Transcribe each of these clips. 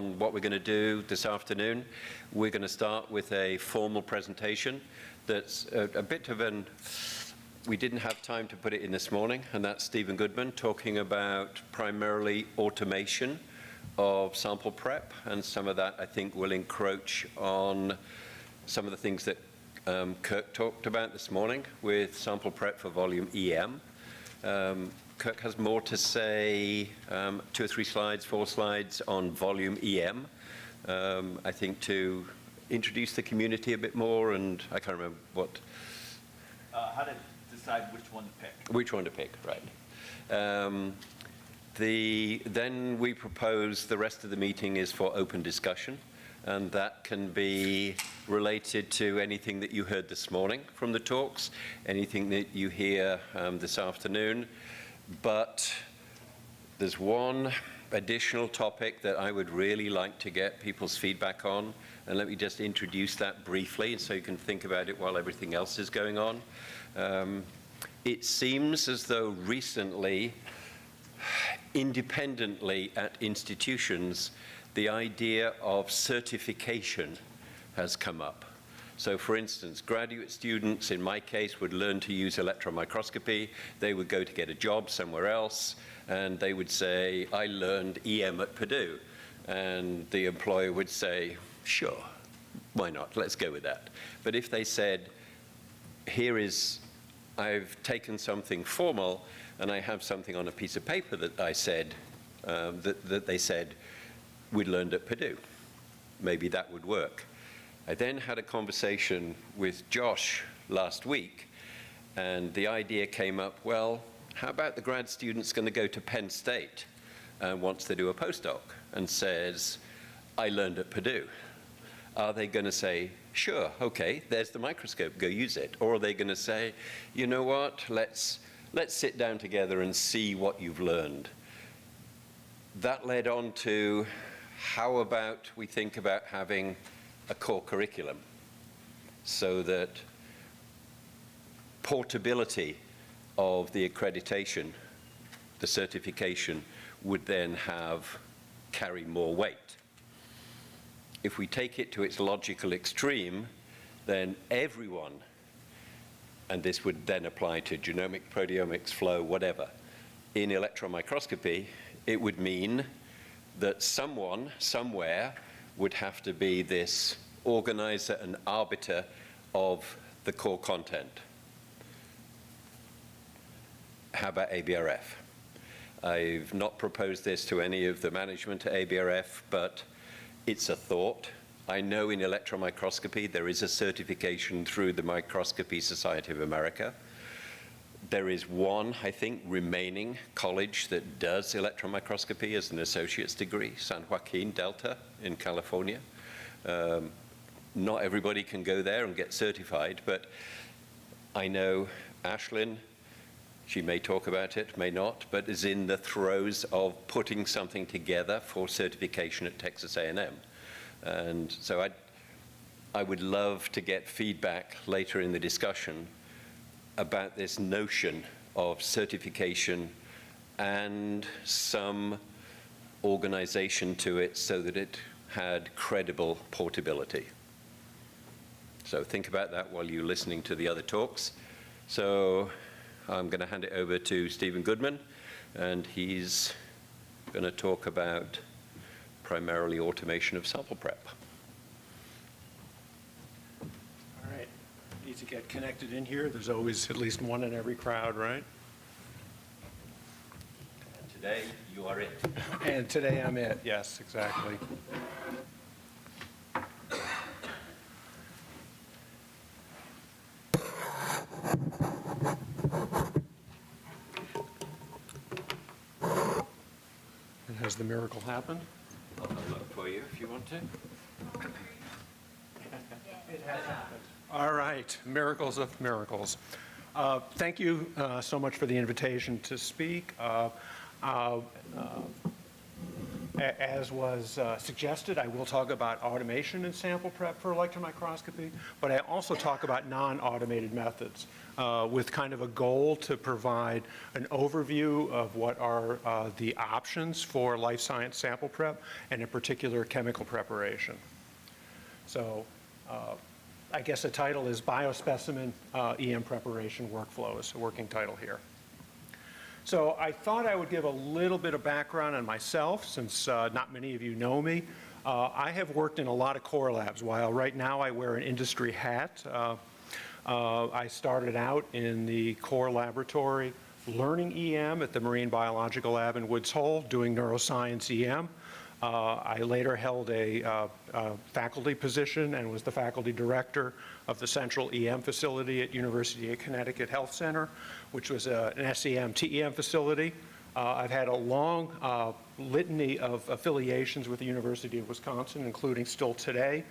on what we're going to do this afternoon. We're going to start with a formal presentation that's a bit of an, we didn't have time to put it in this morning, and that's Stephen Goodman talking about primarily automation of sample prep, and some of that I think will encroach on some of the things that Kirk talked about this morning with sample prep for volume EM. Kirk has more to say, 2 or 3 slides, 4 slides on volume EM, I think to introduce the community a bit more, and I can't remember what. How to decide which one to pick. Which one to pick, right. Then we propose the rest of the meeting is for open discussion, and that can be related to anything that you heard this morning from the talks, anything that you hear this afternoon. But there's one additional topic that I would really like to get people's feedback on, and let me just introduce that briefly so you can think about it while everything else is going on. It seems as though recently, independently at institutions, the idea of certification has come up. So for instance, graduate students, in my case, would learn to use electron microscopy. They would go to get a job somewhere else, and they would say, I learned EM at Purdue. And the employer would say, sure, why not? Let's go with that. But if they said, here is, I've taken something formal, and I have something on a piece of paper that I said, that they said, we learned at Purdue. Maybe that would work. I then had a conversation with Josh last week, and the idea came up, well, how about the grad student's going to go to Penn State and wants to do a postdoc and says, I learned at Purdue. Are they going to say, sure, okay, there's the microscope, go use it? Or are they going to say, you know what, let's sit down together and see what you've learned? That led on to, how about we think about having a core curriculum so that portability of the accreditation, the certification, would then carry more weight. If we take it to its logical extreme, then everyone, and this would then apply to genomic, proteomics, flow, whatever, in electron microscopy, it would mean that someone, somewhere, would have to be this organizer and arbiter of the core content. How about ABRF? I've not proposed this to any of the management at ABRF, but it's a thought. I know in electron microscopy there is a certification through the Microscopy Society of America. There is one, I think, remaining college that does electron microscopy as an associate's degree, San Joaquin Delta in California. Not everybody can go there and get certified, but I know Ashlyn, she may talk about it, may not, but is in the throes of putting something together for certification at Texas A&M. And so I would love to get feedback later in the discussion about this notion of certification and some organization to it so that it had credible portability. So think about that while you're listening to the other talks. So I'm going to hand it over to Stephen Goodman, and he's going to talk about primarily automation of sample prep. Need to get connected in here. There's always at least one in every crowd, right? And today, you are it. And today I'm it, yes, exactly. And has the miracle happened? I'll look for you if you want to. It has happened. All right, miracles of miracles. Thank you so much for the invitation to speak. As was suggested, I will talk about automation and sample prep for electron microscopy, but I also talk about non-automated methods with kind of a goal to provide an overview of what are the options for life science sample prep, and in particular chemical preparation. So I guess the title is Biospecimen EM Preparation Workflow is a working title here. So I thought I would give a little bit of background on myself, since not many of you know me. I have worked in a lot of core labs. While right now I wear an industry hat, I started out in the core laboratory learning EM at the Marine Biological Lab in Woods Hole, doing neuroscience EM. I later held a faculty position and was the faculty director of the Central EM facility at University of Connecticut Health Center, which was an SEM-TEM facility. I've had a long litany of affiliations with the University of Wisconsin, including still today.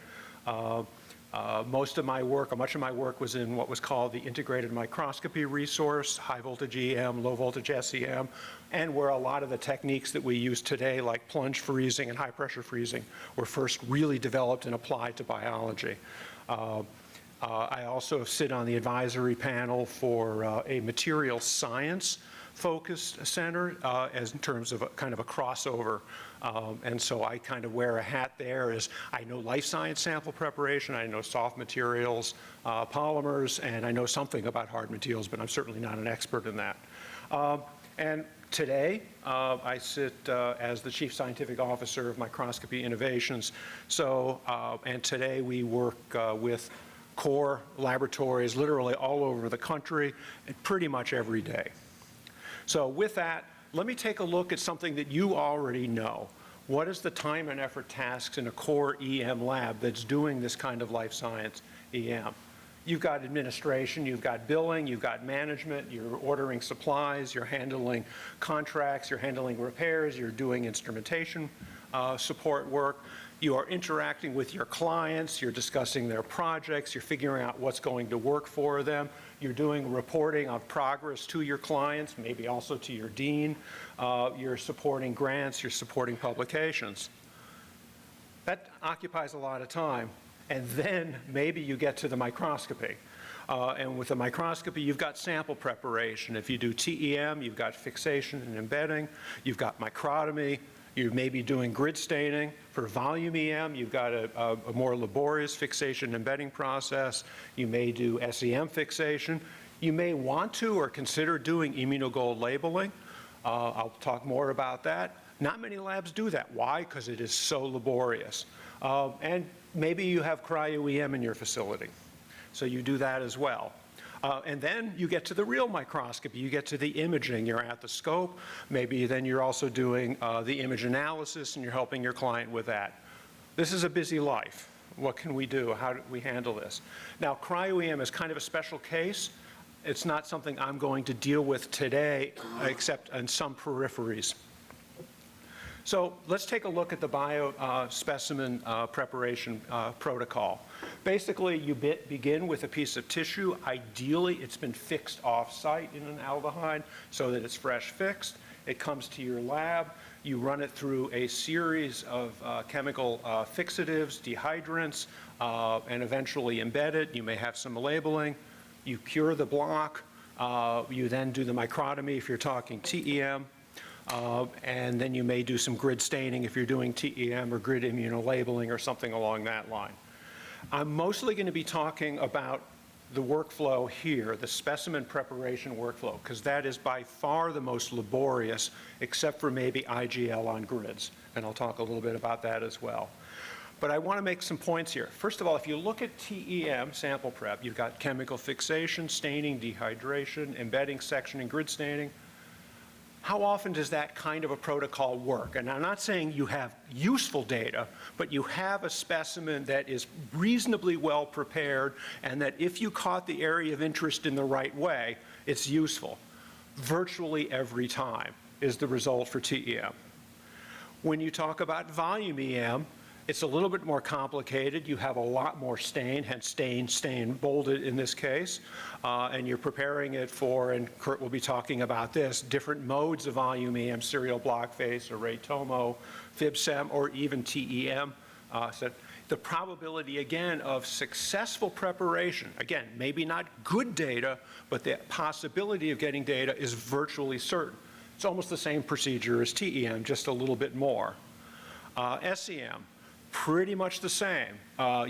Most of my work, or much of my work, was in what was called the integrated microscopy resource, high voltage EM, low voltage SEM, and where a lot of the techniques that we use today, like plunge freezing and high pressure freezing, were first really developed and applied to biology. I also sit on the advisory panel for a material science focused center as in terms of kind of a crossover. And so I kind of wear a hat there as I know life science sample preparation, I know soft materials, polymers, and I know something about hard materials, but I'm certainly not an expert in that. And today, I sit as the Chief Scientific Officer of Microscopy Innovations. So, and today we work with core laboratories literally all over the country and pretty much every day. So with that, let me take a look at something that you already know. What is the time and effort tasks in a core EM lab that's doing this kind of life science EM? You've got administration, you've got billing, you've got management, you're ordering supplies, you're handling contracts, you're handling repairs, you're doing instrumentation support work. You are interacting with your clients, you're discussing their projects, you're figuring out what's going to work for them, you're doing reporting of progress to your clients, maybe also to your dean, you're supporting grants, you're supporting publications. That occupies a lot of time. And then maybe you get to the microscopy. And with the microscopy, you've got sample preparation. If you do TEM, you've got fixation and embedding, you've got microtomy, you may be doing grid staining. For volume EM, you've got a more laborious fixation and embedding process. You may do SEM fixation. You may want to or consider doing immunogold labeling. I'll talk more about that. Not many labs do that. Why? Because it is so laborious. And maybe you have cryo-EM in your facility. So you do that as well. And then you get to the real microscopy. You get to the imaging. You're at the scope. Maybe then you're also doing the image analysis and you're helping your client with that. This is a busy life. What can we do? How do we handle this? Now, cryo-EM is kind of a special case. It's not something I'm going to deal with today, except in some peripheries. So let's take a look at the biospecimen preparation protocol. Basically, you begin with a piece of tissue. Ideally, it's been fixed off-site in an aldehyde so that it's fresh fixed. It comes to your lab. You run it through a series of chemical fixatives, dehydrants, and eventually embed it. You may have some labeling. You cure the block. You then do the microtomy if you're talking TEM. And then you may do some grid staining if you're doing TEM or grid immunolabeling or something along that line. I'm mostly going to be talking about the workflow here, the specimen preparation workflow, because that is by far the most laborious, except for maybe IGL on grids. And I'll talk a little bit about that as well. But I want to make some points here. First of all, if you look at TEM, sample prep, you've got chemical fixation, staining, dehydration, embedding, sectioning, grid staining. How often does that kind of a protocol work? And I'm not saying you have useful data, but you have a specimen that is reasonably well prepared and that if you caught the area of interest in the right way, it's useful. Virtually every time is the result for TEM. When you talk about volume EM, It's a little bit more complicated. You have a lot more stain, hence stain, bolded in this case. And you're preparing it for, and Kurt will be talking about this, different modes of volume EM, serial block face, array tomo, fib-sem, or even TEM. So the probability, again, of successful preparation, again, maybe not good data, but the possibility of getting data is virtually certain. It's almost the same procedure as TEM, just a little bit more. SEM, pretty much the same.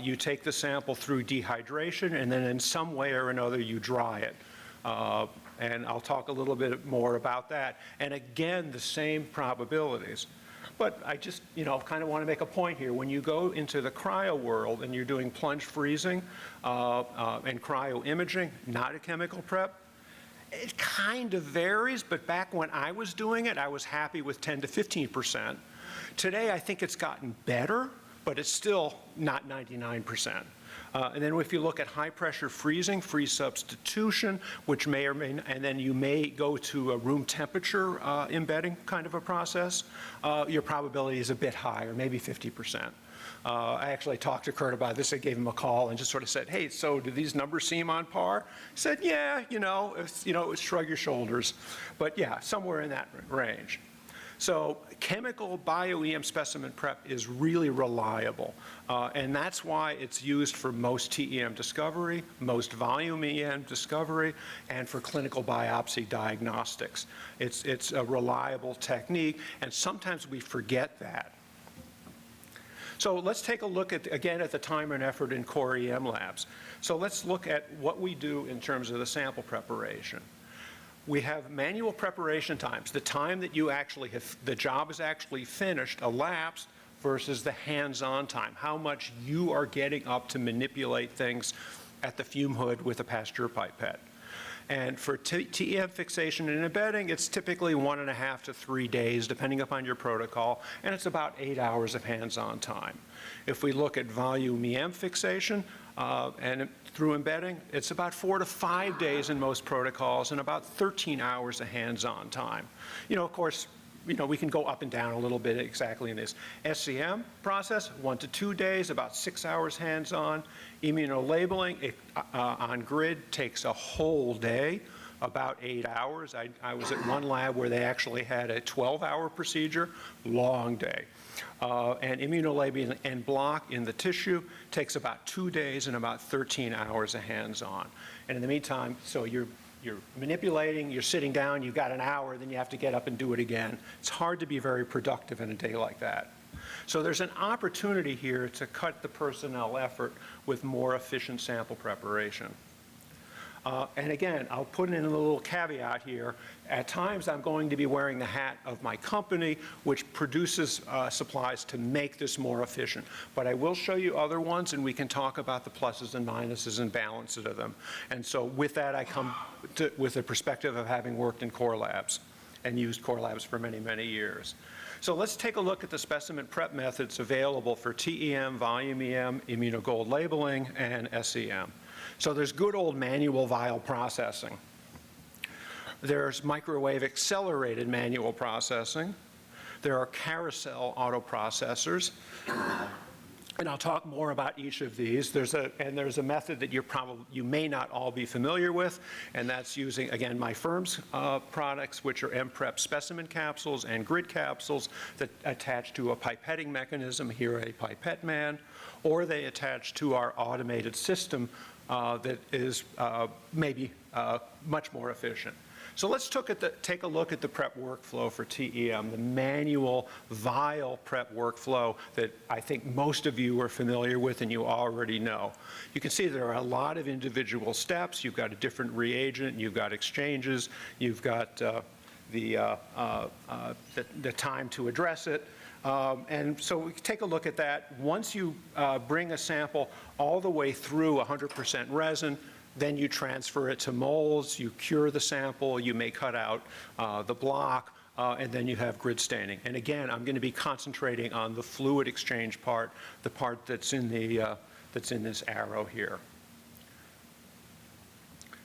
You take the sample through dehydration, and then in some way or another you dry it. And I'll talk a little bit more about that. And again, the same probabilities. But I just, kind of want to make a point here. When you go into the cryo world and you're doing plunge freezing and cryo imaging, not a chemical prep, it kind of varies, but back when I was doing it, I was happy with 10 to 15%. Today, I think it's gotten better, but it's still not 99%. And then if you look at high pressure freezing, freeze substitution, which may or may not, and then you may go to a room temperature embedding kind of a process, your probability is a bit higher, maybe 50%. I actually talked to Kurt about this. I gave him a call and just sort of said, hey, so do these numbers seem on par? He said, yeah, shrug your shoulders. But yeah, somewhere in that range. So chemical bio-EM specimen prep is really reliable, and that's why it's used for most TEM discovery, most volume EM discovery, and for clinical biopsy diagnostics. It's a reliable technique, and sometimes we forget that. So let's take a look at, again, at the time and effort in core EM labs. So let's look at what we do in terms of the sample preparation. We have manual preparation times, the time that you actually have, the job is actually finished, elapsed, versus the hands-on time, how much you are getting up to manipulate things at the fume hood with a Pasteur pipette. And for TEM fixation and embedding, it's typically 1.5 to 3 days, depending upon your protocol, and it's about 8 hours of hands-on time. If we look at volume EM fixation and through embedding, it's about 4 to 5 days in most protocols and about 13 hours of hands-on time. Of course, we can go up and down a little bit exactly in this. SCM process, 1 to 2 days, about 6 hours hands-on. Immunolabeling on grid takes a whole day, about 8 hours. I was at one lab where they actually had a 12-hour procedure, long day. And immunolabeling en bloc in the tissue takes about 2 days and about 13 hours of hands-on. And in the meantime, so you're manipulating, you're sitting down, you've got an hour, then you have to get up and do it again. It's hard to be very productive in a day like that. So there's an opportunity here to cut the personnel effort with more efficient sample preparation. And again, I'll put in a little caveat here. At times, I'm going to be wearing the hat of my company, which produces supplies to make this more efficient. But I will show you other ones, and we can talk about the pluses and minuses and balances of them. And so with that, I come with the perspective of having worked in core labs and used core labs for many, many years. So let's take a look at the specimen prep methods available for TEM, volume EM, immunogold labeling, and SEM. So there's good old manual vial processing. There's microwave accelerated manual processing. There are carousel autoprocessors. And I'll talk more about each of these. There's a method that you may not all be familiar with, and that's using, again, my firm's products, which are MPrep specimen capsules and grid capsules that attach to a pipetting mechanism, here a pipette man, or they attach to our automated system that is maybe much more efficient. So let's take a look at the prep workflow for TEM, the manual vial prep workflow that I think most of you are familiar with and you already know. You can see there are a lot of individual steps. You've got a different reagent, you've got exchanges, you've got the time to address it. And so we take a look at that. Once you bring a sample all the way through 100% resin, then you transfer it to molds, you cure the sample, you may cut out the block, and then you have grid staining. And again, I'm going to be concentrating on the fluid exchange part, the part that's in this arrow here.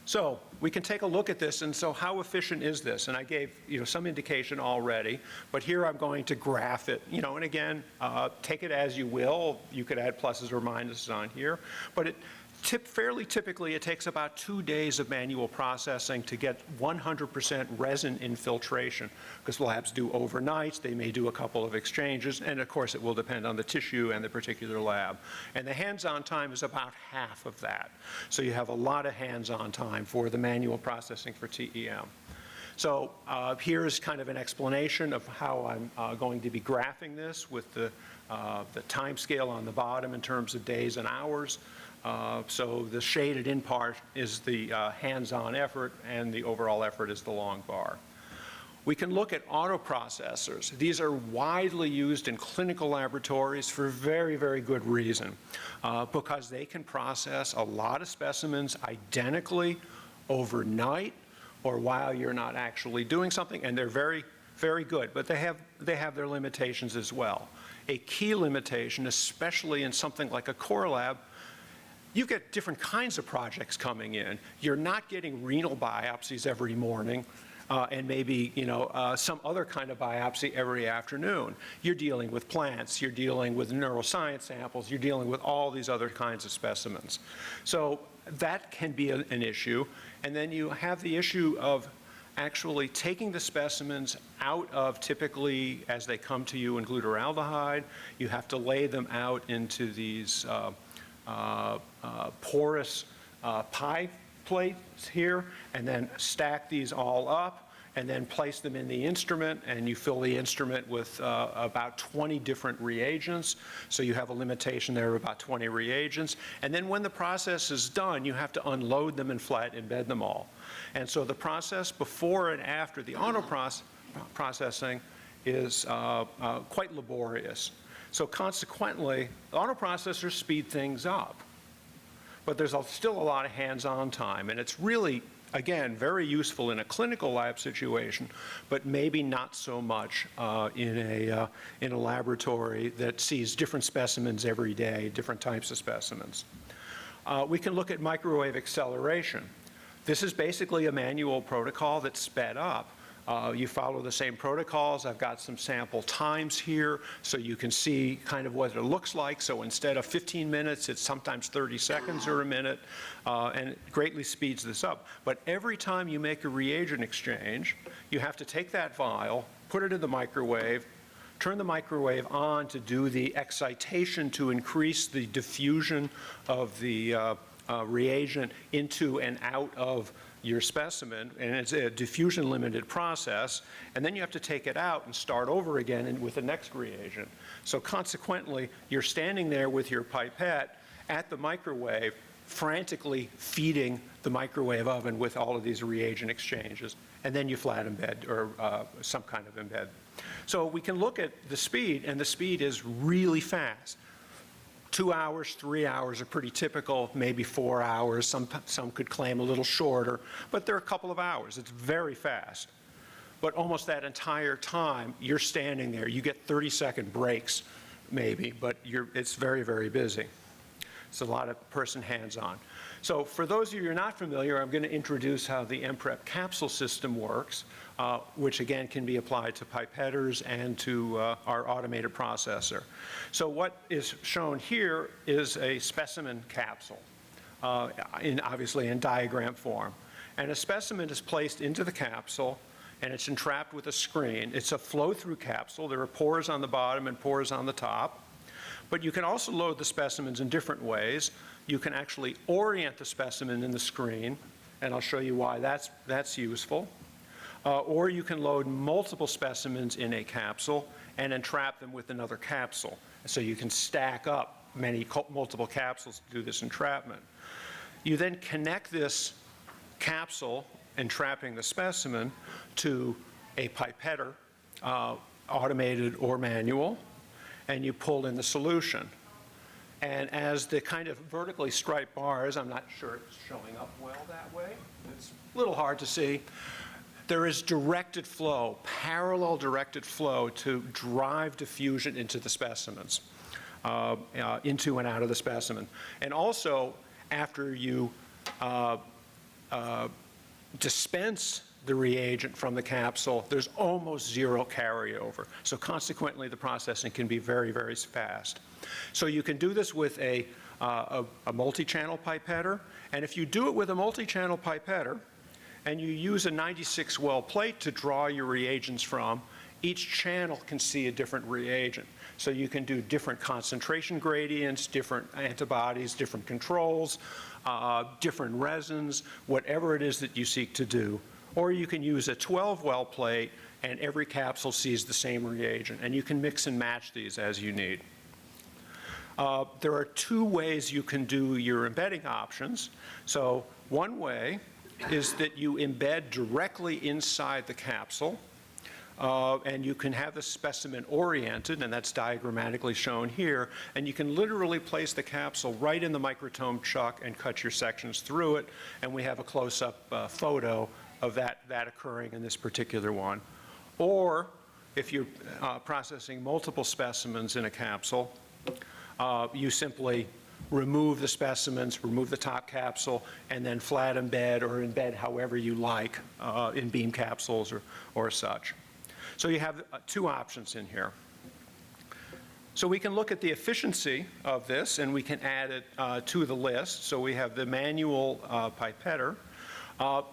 So we can take a look at this, and so how efficient is this? And I gave some indication already, but here I'm going to graph it, and again, take it as you will. You could add pluses or minuses on here, but fairly typically it takes about 2 days of manual processing to get 100% resin infiltration, because labs do overnights, they may do a couple of exchanges, and of course it will depend on the tissue and the particular lab. And the hands-on time is about half of that. So you have a lot of hands-on time for the manual processing for TEM. So here is kind of an explanation of how I'm going to be graphing this with the time scale on the bottom in terms of days and hours. So the shaded in part is the hands-on effort, and the overall effort is the long bar. We can look at autoprocessors. These are widely used in clinical laboratories for very, very good reason, because they can process a lot of specimens identically overnight or while you're not actually doing something, and they're very, very good, but they have their limitations as well. A key limitation, especially in something like a core lab, you get different kinds of projects coming in. You're not getting renal biopsies every morning and maybe some other kind of biopsy every afternoon. You're dealing with plants, you're dealing with neuroscience samples, you're dealing with all these other kinds of specimens. So that can be an issue. And then you have the issue of actually taking the specimens out of, typically as they come to you in glutaraldehyde, you have to lay them out into these porous pie plates here, and then stack these all up, and then place them in the instrument, and you fill the instrument with about 20 different reagents. So you have a limitation there of about 20 reagents. And then when the process is done, you have to unload them and flat embed them all. And so the process before and after the autoprocessing is quite laborious. So consequently, autoprocessors speed things up. But there's still a lot of hands-on time, and it's really, again, very useful in a clinical lab situation, but maybe not so much in a laboratory that sees different specimens every day, different types of specimens. We can look at microwave acceleration. This is basically a manual protocol that's sped up. You follow the same protocols. I've got some sample times here so you can see kind of what it looks like. So instead of 15 minutes, it's sometimes 30 seconds or a minute, and it greatly speeds this up. But every time you make a reagent exchange, you have to take that vial, put it in the microwave, turn the microwave on to do the excitation to increase the diffusion of the reagent into and out of your specimen, and it's a diffusion limited process, and then you have to take it out and start over again with the next reagent. So consequently, you're standing there with your pipette at the microwave, frantically feeding the microwave oven with all of these reagent exchanges, and then you flat embed or some kind of embed. So we can look at the speed, and the speed is really fast. 2 hours, 3 hours are pretty typical, maybe 4 hours. Some could claim a little shorter, but they're a couple of hours. It's very fast. But almost that entire time, you're standing there. You get 30-second breaks, maybe, but it's very, very busy. It's a lot of person hands-on. So for those of you who are not familiar, I'm going to introduce how the MPrep capsule system works, which again can be applied to pipetters and to our automated processor. So what is shown here is a specimen capsule, obviously in diagram form. And a specimen is placed into the capsule, and it's entrapped with a screen. It's a flow-through capsule. There are pores on the bottom and pores on the top. But you can also load the specimens in different ways. You can actually orient the specimen in the screen, and I'll show you why that's useful. Or you can load multiple specimens in a capsule and entrap them with another capsule. So you can stack up multiple capsules to do this entrapment. You then connect this capsule, entrapping the specimen, to a pipetter, automated or manual, and you pull in the solution. And as the kind of vertically striped bars, I'm not sure it's showing up well that way. It's a little hard to see. There is directed flow, parallel directed flow to drive diffusion into the specimens, into and out of the specimen. And also, after you dispense the reagent from the capsule, there's almost zero carryover. So consequently, the processing can be very, very fast. So you can do this with a multi-channel pipetter. And if you do it with a multi-channel pipetter, and you use a 96-well plate to draw your reagents from, each channel can see a different reagent. So you can do different concentration gradients, different antibodies, different controls, different resins, whatever it is that you seek to do. Or you can use a 12-well plate, and every capsule sees the same reagent. And you can mix and match these as you need. There are two ways you can do your embedding options. So one way is that you embed directly inside the capsule, and you can have the specimen oriented, and that's diagrammatically shown here, and you can literally place the capsule right in the microtome chuck and cut your sections through it, and we have a close-up photo of that occurring in this particular one. Or if you're processing multiple specimens in a capsule, you simply remove the specimens, remove the top capsule, and then flat embed or embed however you like in beam capsules or such. So you have two options in here. So we can look at the efficiency of this, and we can add it to the list. So we have the manual pipetter.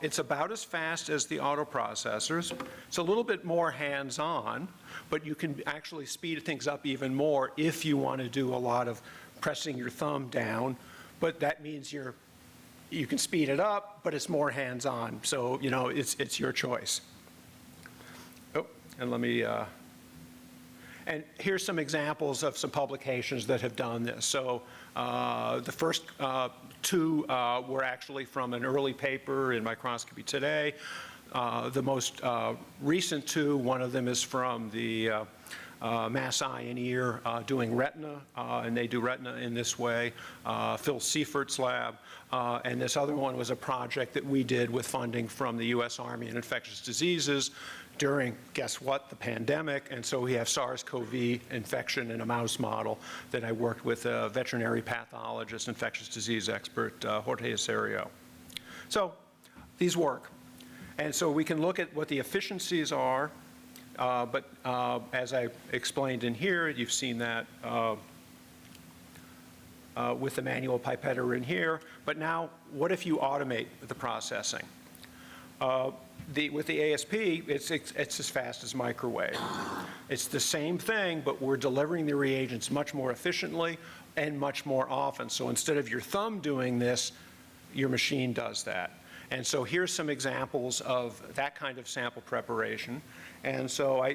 It's about as fast as the autoprocessors. It's a little bit more hands-on, but you can actually speed things up even more if you want to do a lot of pressing your thumb down, but that means you can speed it up, but it's more hands-on. So, you know, it's your choice. Oh, and let me, and here's some examples of some publications that have done this. So the first two were actually from an early paper in Microscopy Today. The most recent two, one of them is from the Mass Eye and Ear doing retina, and they do retina in this way, Phil Seifert's lab, and this other one was a project that we did with funding from the U.S. Army and Infectious Diseases during, guess what, the pandemic, and so we have SARS-CoV infection in a mouse model that I worked with a veterinary pathologist, infectious disease expert, Jorge Acerio. So these work. And so we can look at what the efficiencies are, but as I explained in here, you've seen that with the manual pipetter in here. But now, what if you automate the processing? With the ASP, it's as fast as microwave. It's the same thing, but we're delivering the reagents much more efficiently and much more often. So instead of your thumb doing this, your machine does that. And so here's some examples of that kind of sample preparation. And so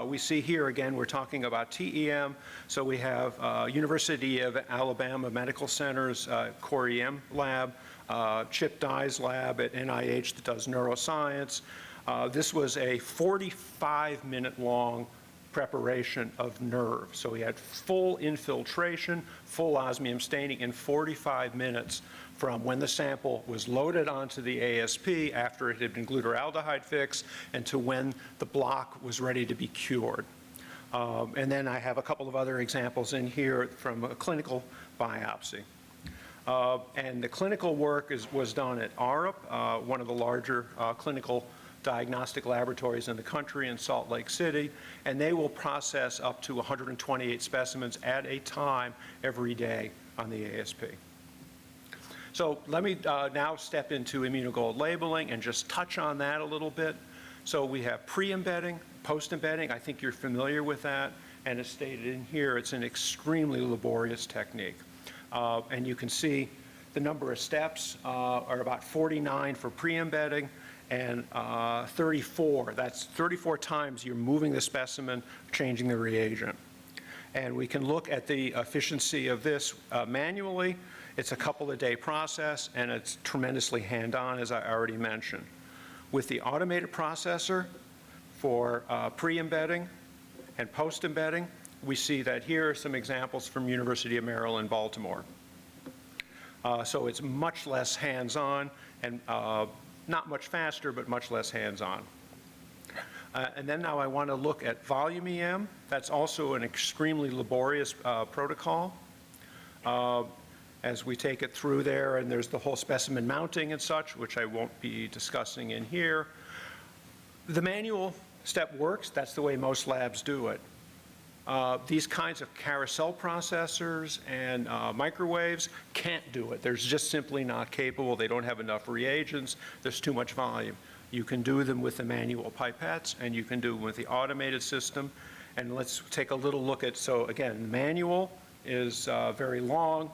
we see here, again, we're talking about TEM. So we have University of Alabama Medical Center's Core EM lab, Chip Dye's lab at NIH that does neuroscience. This was a 45-minute long preparation of nerve. So we had full infiltration, full osmium staining in 45 minutes from when the sample was loaded onto the ASP after it had been glutaraldehyde fixed and to when the block was ready to be cured. And then I have a couple of other examples in here from a clinical biopsy. And the clinical work was done at ABRF, one of the larger clinical diagnostic laboratories in the country in Salt Lake City, and they will process up to 128 specimens at a time every day on the ASP. So let me now step into immunogold labeling and just touch on that a little bit. So we have pre-embedding, post-embedding. I think you're familiar with that, and as stated in here, it's an extremely laborious technique. And you can see the number of steps are about 49 for pre-embedding, and 34, that's 34 times you're moving the specimen, changing the reagent. And we can look at the efficiency of this manually. It's a couple of day process, and it's tremendously hand-on, as I already mentioned. With the automated processor for pre-embedding and post-embedding, we see that here are some examples from University of Maryland, Baltimore. So it's much less hands-on and not much faster, but much less hands-on. And then now I want to look at volume EM. That's also an extremely laborious protocol. as we take it through there, and there's the whole specimen mounting and such, which I won't be discussing in here. The manual step works. That's the way most labs do it. These kinds of carousel processors and microwaves can't do it. They're just simply not capable. They don't have enough reagents. There's too much volume. You can do them with the manual pipettes, and you can do them with the automated system. And let's take a little look at, so again, manual is very long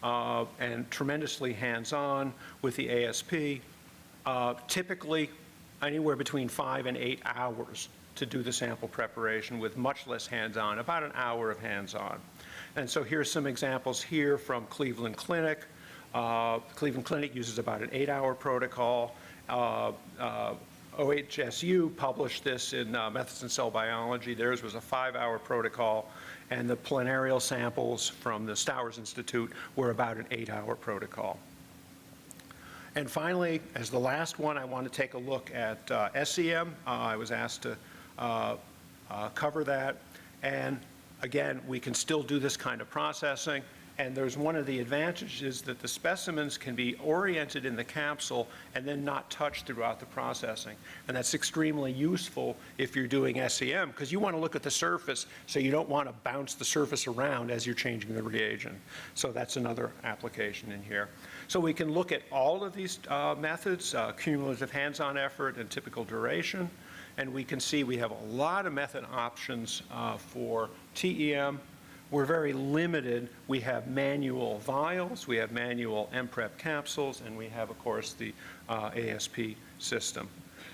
and tremendously hands-on with the ASP. Typically, anywhere between 5 and 8 hours to do the sample preparation with much less hands-on, about an hour of hands-on. And so here's some examples here from Cleveland Clinic. Cleveland Clinic uses about an 8-hour protocol. OHSU published this in Methods in Cell Biology. Theirs was a 5-hour protocol, and the plenary samples from the Stowers Institute were about an 8-hour protocol. And finally, as the last one, I want to take a look at SEM. I was asked to cover that. And again, we can still do this kind of processing. And there's one of the advantages that the specimens can be oriented in the capsule and then not touched throughout the processing. And that's extremely useful if you're doing SEM, because you want to look at the surface, so you don't want to bounce the surface around as you're changing the reagent. So that's another application in here. So we can look at all of these methods, cumulative hands-on effort and typical duration. And we can see we have a lot of method options for TEM. We're very limited. We have manual vials, we have manual MPrep capsules, and we have, of course, the ASP system.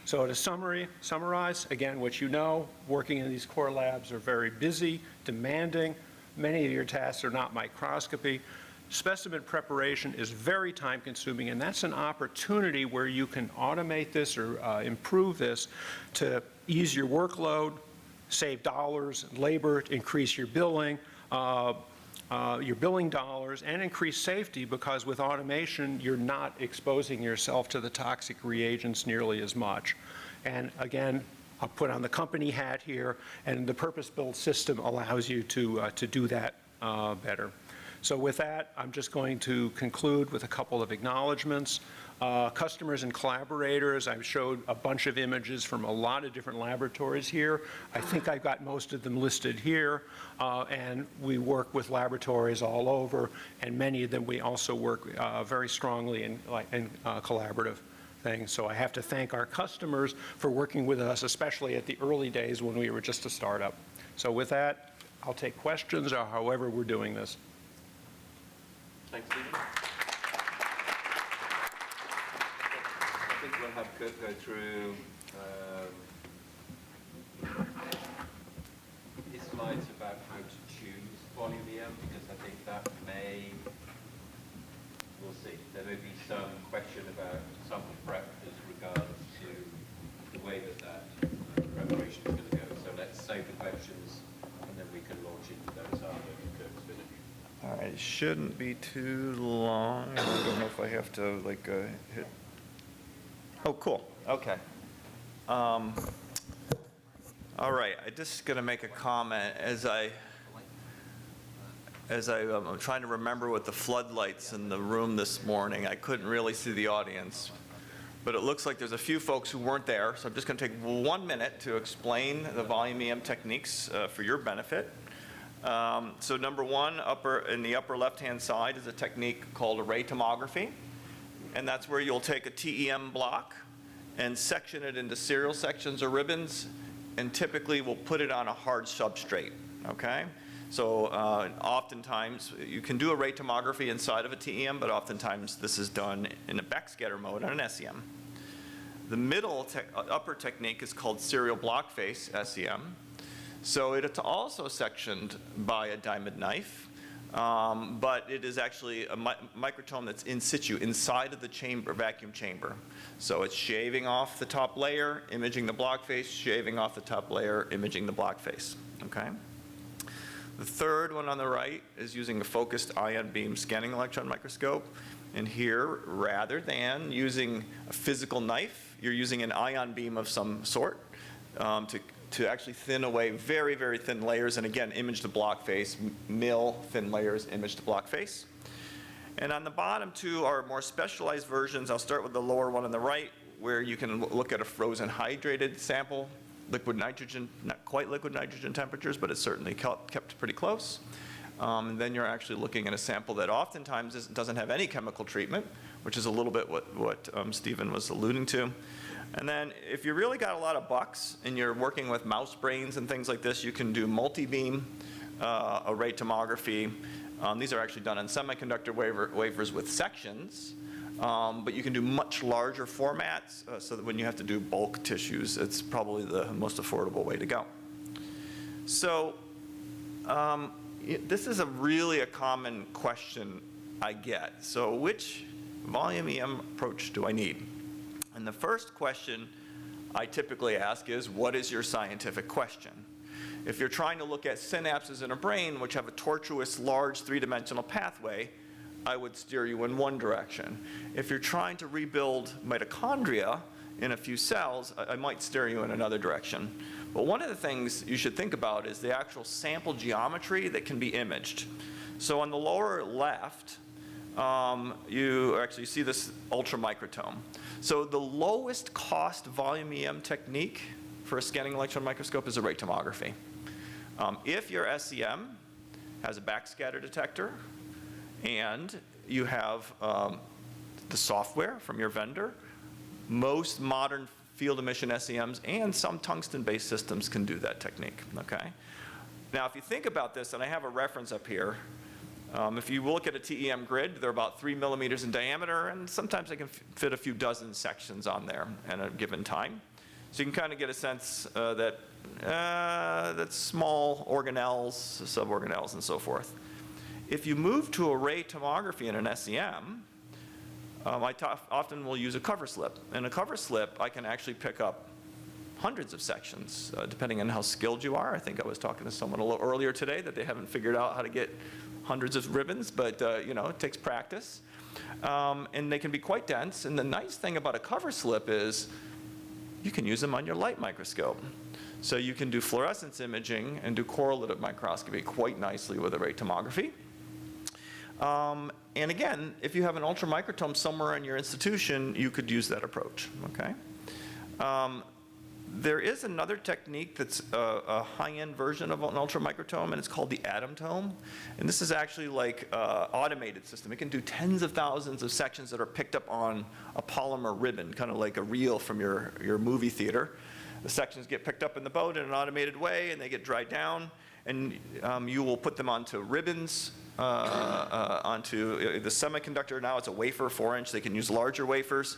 So to summarize, again, what you know, working in these core labs are very busy, demanding. Many of your tasks are not microscopy. Specimen preparation is very time-consuming, and that's an opportunity where you can automate this or improve this to ease your workload, save dollars, labor, increase your billing dollars, and increase safety, because with automation, you're not exposing yourself to the toxic reagents nearly as much. And again, I'll put on the company hat here, and the purpose-built system allows you to do that better. So with that, I'm just going to conclude with a couple of acknowledgments. Customers and collaborators, I've showed a bunch of images from a lot of different laboratories here. I think I've got most of them listed here, and we work with laboratories all over, and many of them we also work very strongly in collaborative things. So I have to thank our customers for working with us, especially at the early days when we were just a startup. So with that, I'll take questions or however we're doing this. Thanks, Stephen. I think we'll have Kirk go through his slides about how to choose volume EM, because I think that we'll see. There may be some question about sample prep as regards to the way that preparation is going to go. So let's save the questions, and then we can launch into those after Kirk's finished. All right, it shouldn't be too long. I don't know if I have to hit. Oh, cool. Okay. All right, I'm just going to make a comment as I'm trying to remember with the floodlights in the room this morning. I couldn't really see the audience, but it looks like there's a few folks who weren't there. So I'm just going to take 1 minute to explain the volume EM techniques for your benefit. So number one, in the upper left-hand side is a technique called array tomography. And that's where you'll take a TEM block and section it into serial sections or ribbons, and typically we'll put it on a hard substrate, okay? So oftentimes, you can do array tomography inside of a TEM, but oftentimes this is done in a backscatter mode on an SEM. The upper technique is called serial block face, SEM. So it's also sectioned by a diamond knife, but it is actually a microtome that's in situ, inside of the chamber, vacuum chamber. So it's shaving off the top layer, imaging the block face, shaving off the top layer, imaging the block face, okay? The third one on the right is using a focused ion beam scanning electron microscope. And here, rather than using a physical knife, you're using an ion beam of some sort to actually thin away very, very thin layers, and again, image the block face, mill thin layers, image the block face. And on the bottom two are more specialized versions. I'll start with the lower one on the right, where you can look at a frozen hydrated sample, liquid nitrogen, not quite liquid nitrogen temperatures, but it's certainly kept pretty close. And then you're actually looking at a sample that oftentimes doesn't have any chemical treatment, which is a little bit what Stephen was alluding to. And then if you really got a lot of bucks and you're working with mouse brains and things like this, you can do multi-beam array tomography. These are actually done on semiconductor wafers with sections, but you can do much larger formats so that when you have to do bulk tissues, it's probably the most affordable way to go. So this is really a common question I get. So which volume EM approach do I need? And the first question I typically ask is, what is your scientific question? If you're trying to look at synapses in a brain which have a tortuous, large, three-dimensional pathway, I would steer you in one direction. If you're trying to rebuild mitochondria in a few cells, I might steer you in another direction. But one of the things you should think about is the actual sample geometry that can be imaged. So on the lower left, you actually see this ultramicrotome. So the lowest cost volume EM technique for a scanning electron microscope is array tomography. If your SEM has a backscatter detector and you have the software from your vendor, most modern field emission SEMs and some tungsten-based systems can do that technique, okay? Now if you think about this, and I have a reference up here, if you look at a TEM grid, they're about 3 millimeters in diameter, and sometimes they can fit a few dozen sections on there at a given time. So you can kind of get a sense that that's small organelles, suborganelles, and so forth. If you move to array tomography in an SEM, I often will use a cover slip. In a cover slip, I can actually pick up hundreds of sections, depending on how skilled you are. I think I was talking to someone a little earlier today that they haven't figured out how to get hundreds of ribbons, but you know, it takes practice. And they can be quite dense. And the nice thing about a cover slip is you can use them on your light microscope. So you can do fluorescence imaging and do correlative microscopy quite nicely with array tomography. And again, if you have an ultramicrotome somewhere in your institution, you could use that approach, okay? There is another technique that's a high-end version of an ultramicrotome, and it's called the atomtome. And this is actually like an automated system. It can do tens of thousands of sections that are picked up on a polymer ribbon, kind of like a reel from your movie theater. The sections get picked up in the boat in an automated way, and they get dried down, and you will put them onto ribbons, onto the semiconductor. Now it's a wafer, 4-inch. They can use larger wafers.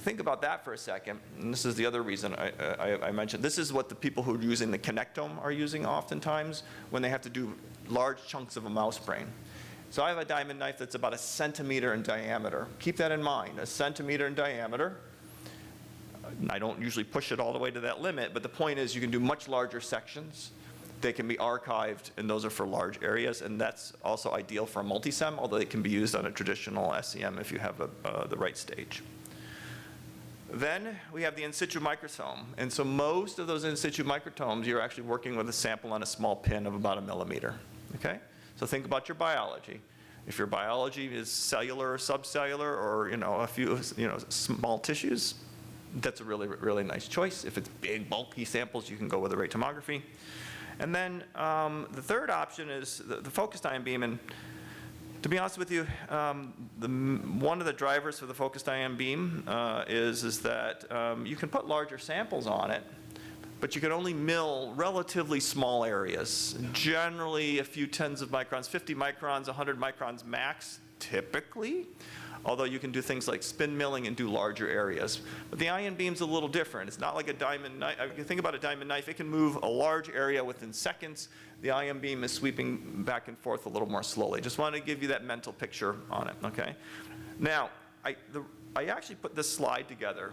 Think about that for a second, and this is the other reason I mentioned. This is what the people who are using the connectome are using oftentimes when they have to do large chunks of a mouse brain. So I have a diamond knife that's about 1 centimeter in diameter. Keep that in mind, 1 centimeter in diameter. I don't usually push it all the way to that limit, but the point is you can do much larger sections. They can be archived, and those are for large areas, and that's also ideal for a multi-SEM, although it can be used on a traditional SEM if you have the right stage. Then we have the in situ microsome. And so most of those in situ microtomes, you're actually working with a sample on a small pin of about 1 millimeter, okay? So think about your biology. If your biology is cellular or subcellular or, you know, a few, you know, small tissues, that's a really, really nice choice. If it's big, bulky samples, you can go with array tomography. And then the third option is the focused ion beam. And to be honest with you, one of the drivers for the focused ion beam is that you can put larger samples on it, but you can only mill relatively small areas. Generally a few tens of microns, 50 microns, 100 microns max, typically. Although you can do things like spin milling and do larger areas. But the ion beam's a little different. It's not like a diamond knife. If you think about a diamond knife, it can move a large area within seconds. The ion beam is sweeping back and forth a little more slowly. Just wanted to give you that mental picture on it, okay? Now, I actually put this slide together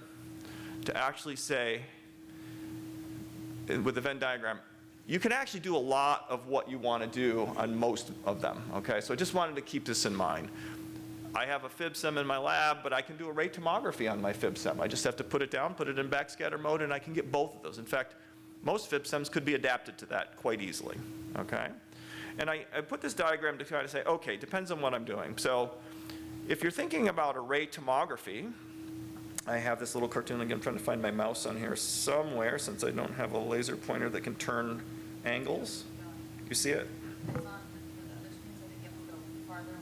to actually say, with the Venn diagram, you can actually do a lot of what you want to do on most of them, okay? So I just wanted to keep this in mind. I have a FibSem in my lab, but I can do array tomography on my FibSem. I just have to put it down, put it in backscatter mode, and I can get both of those. In fact, most FibSems could be adapted to that quite easily, okay? And I put this diagram to try to say, okay, depends on what I'm doing. So if you're thinking about array tomography, I have this little cartoon. Again, I'm trying to find my mouse on here somewhere since I don't have a laser pointer that can turn angles. You see it?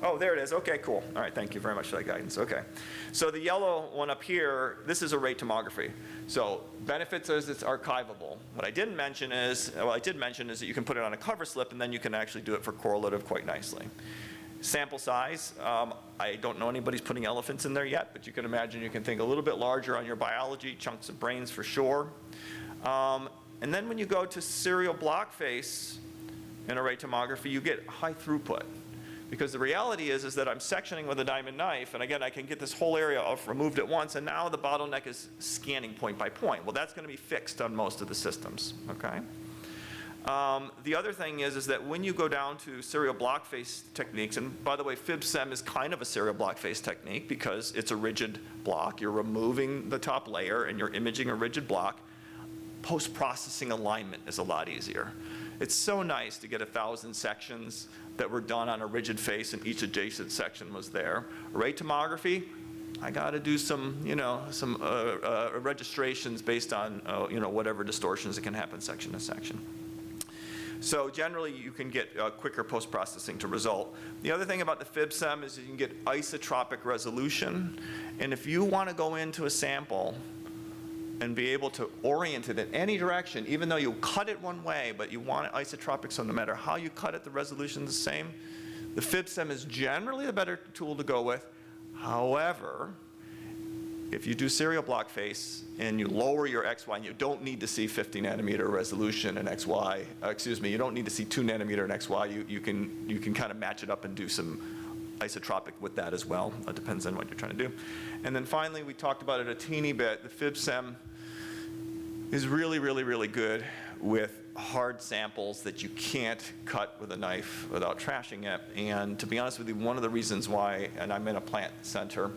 Oh, there it is. Okay, cool. All right, thank you very much for that guidance. Okay. So the yellow one up here, this is array tomography. So benefits is it's archivable. What I didn't mention is, well, I did mention is that you can put it on a cover slip and then you can actually do it for correlative quite nicely. Sample size, I don't know anybody's putting elephants in there yet, but you can imagine you can think a little bit larger on your biology, chunks of brains for sure. And then when you go to serial block face in array tomography, you get high throughput. Because the reality is that I'm sectioning with a diamond knife, and again, I can get this whole area removed at once, and now the bottleneck is scanning point by point. Well, that's going to be fixed on most of the systems, okay? The other thing is that when you go down to serial block face techniques, and by the way, FibSem is kind of a serial block face technique because it's a rigid block. You're removing the top layer and you're imaging a rigid block. Post-processing alignment is a lot easier. It's so nice to get 1,000 sections that were done on a rigid face and each adjacent section was there. Array tomography, I got to do some, some registrations based on, whatever distortions that can happen section to section. So generally, you can get quicker post-processing to result. The other thing about the FibSem is you can get isotropic resolution. And if you want to go into a sample and be able to orient it in any direction, even though you cut it one way, but you want it isotropic, so no matter how you cut it, the resolution is the same, the FibSem is generally the better tool to go with. However, if you do serial block face and you lower your XY, and you don't need to see 50 nanometer resolution in XY, you don't need to see 2 nanometer in XY, you can kind of match it up and do some isotropic with that as well. It depends on what you're trying to do. And then finally, we talked about it a teeny bit. The FibSem is really, really, really good with hard samples that you can't cut with a knife without trashing it. And to be honest with you, one of the reasons why, and I'm in a plant center,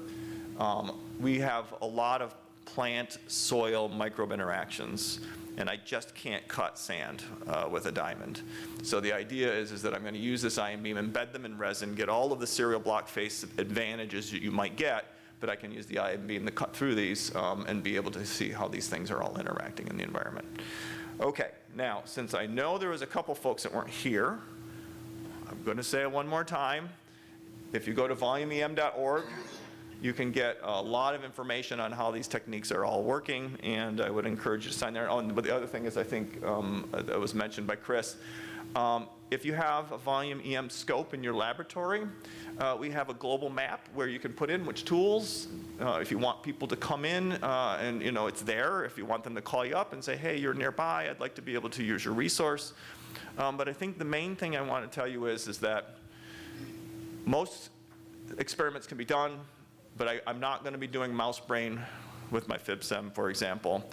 we have a lot of plant-soil microbe interactions, and I just can't cut sand with a diamond. So the idea is that I'm going to use this ion beam, embed them in resin, get all of the serial block face advantages that you might get, but I can use the ion beam to cut through these and be able to see how these things are all interacting in the environment. Okay, now, since I know there was a couple folks that weren't here, I'm going to say it one more time. If you go to volumem.org, you can get a lot of information on how these techniques are all working, and I would encourage you to sign there. Oh, but the other thing is, I think that was mentioned by Chris, if you have a volume EM scope in your laboratory, we have a global map where you can put in which tools, if you want people to come in and it's there, if you want them to call you up and say, hey, you're nearby, I'd like to be able to use your resource. But I think the main thing I want to tell you is that most experiments can be done, but I'm not going to be doing mouse brain with my FibSem, for example,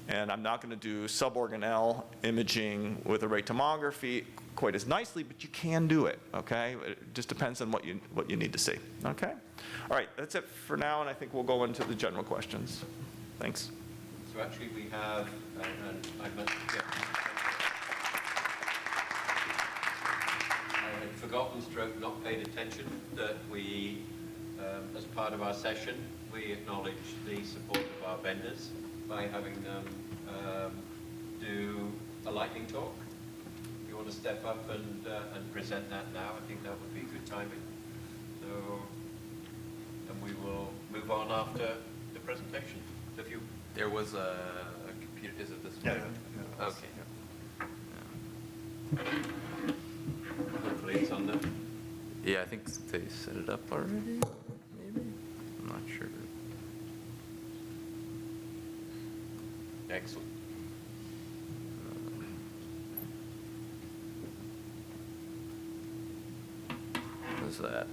and I'm not going to do suborganelle imaging with array tomography quite as nicely, but you can do it, okay? It just depends on what you need to see, okay? All right, that's it for now, and I think we'll go into the general questions. Thanks. So actually we have, and I must get, I had forgotten stroke not paid attention that we, as part of our session, we acknowledge the support of our vendors by having them do a lightning talk. If you want to step up and present that now, I think that would be good timing. So, and we will move on after the presentation. So if you, there was a computer, is it this one? Yeah. Okay. hopefully it's on there. Yeah, I think they set it up already, maybe? I'm not sure. Excellent. What is that?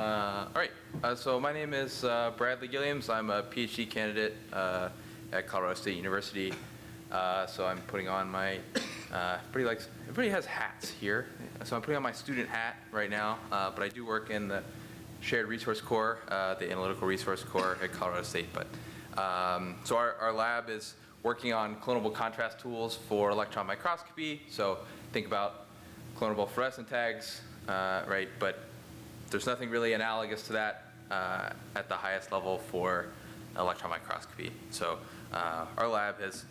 All right, so my name is Bradley Gilliams. I'm a PhD candidate at Colorado State University. So I'm putting on my, everybody has hats here. So I'm putting on my student hat right now, but I do work in the Shared Resource Corps, the Analytical Resource Corps at Colorado State. But so our lab is working on clonable contrast tools for electron microscopy. So think about clonable fluorescent tags, right? But there's nothing really analogous to that at the highest level for electron microscopy. So our lab has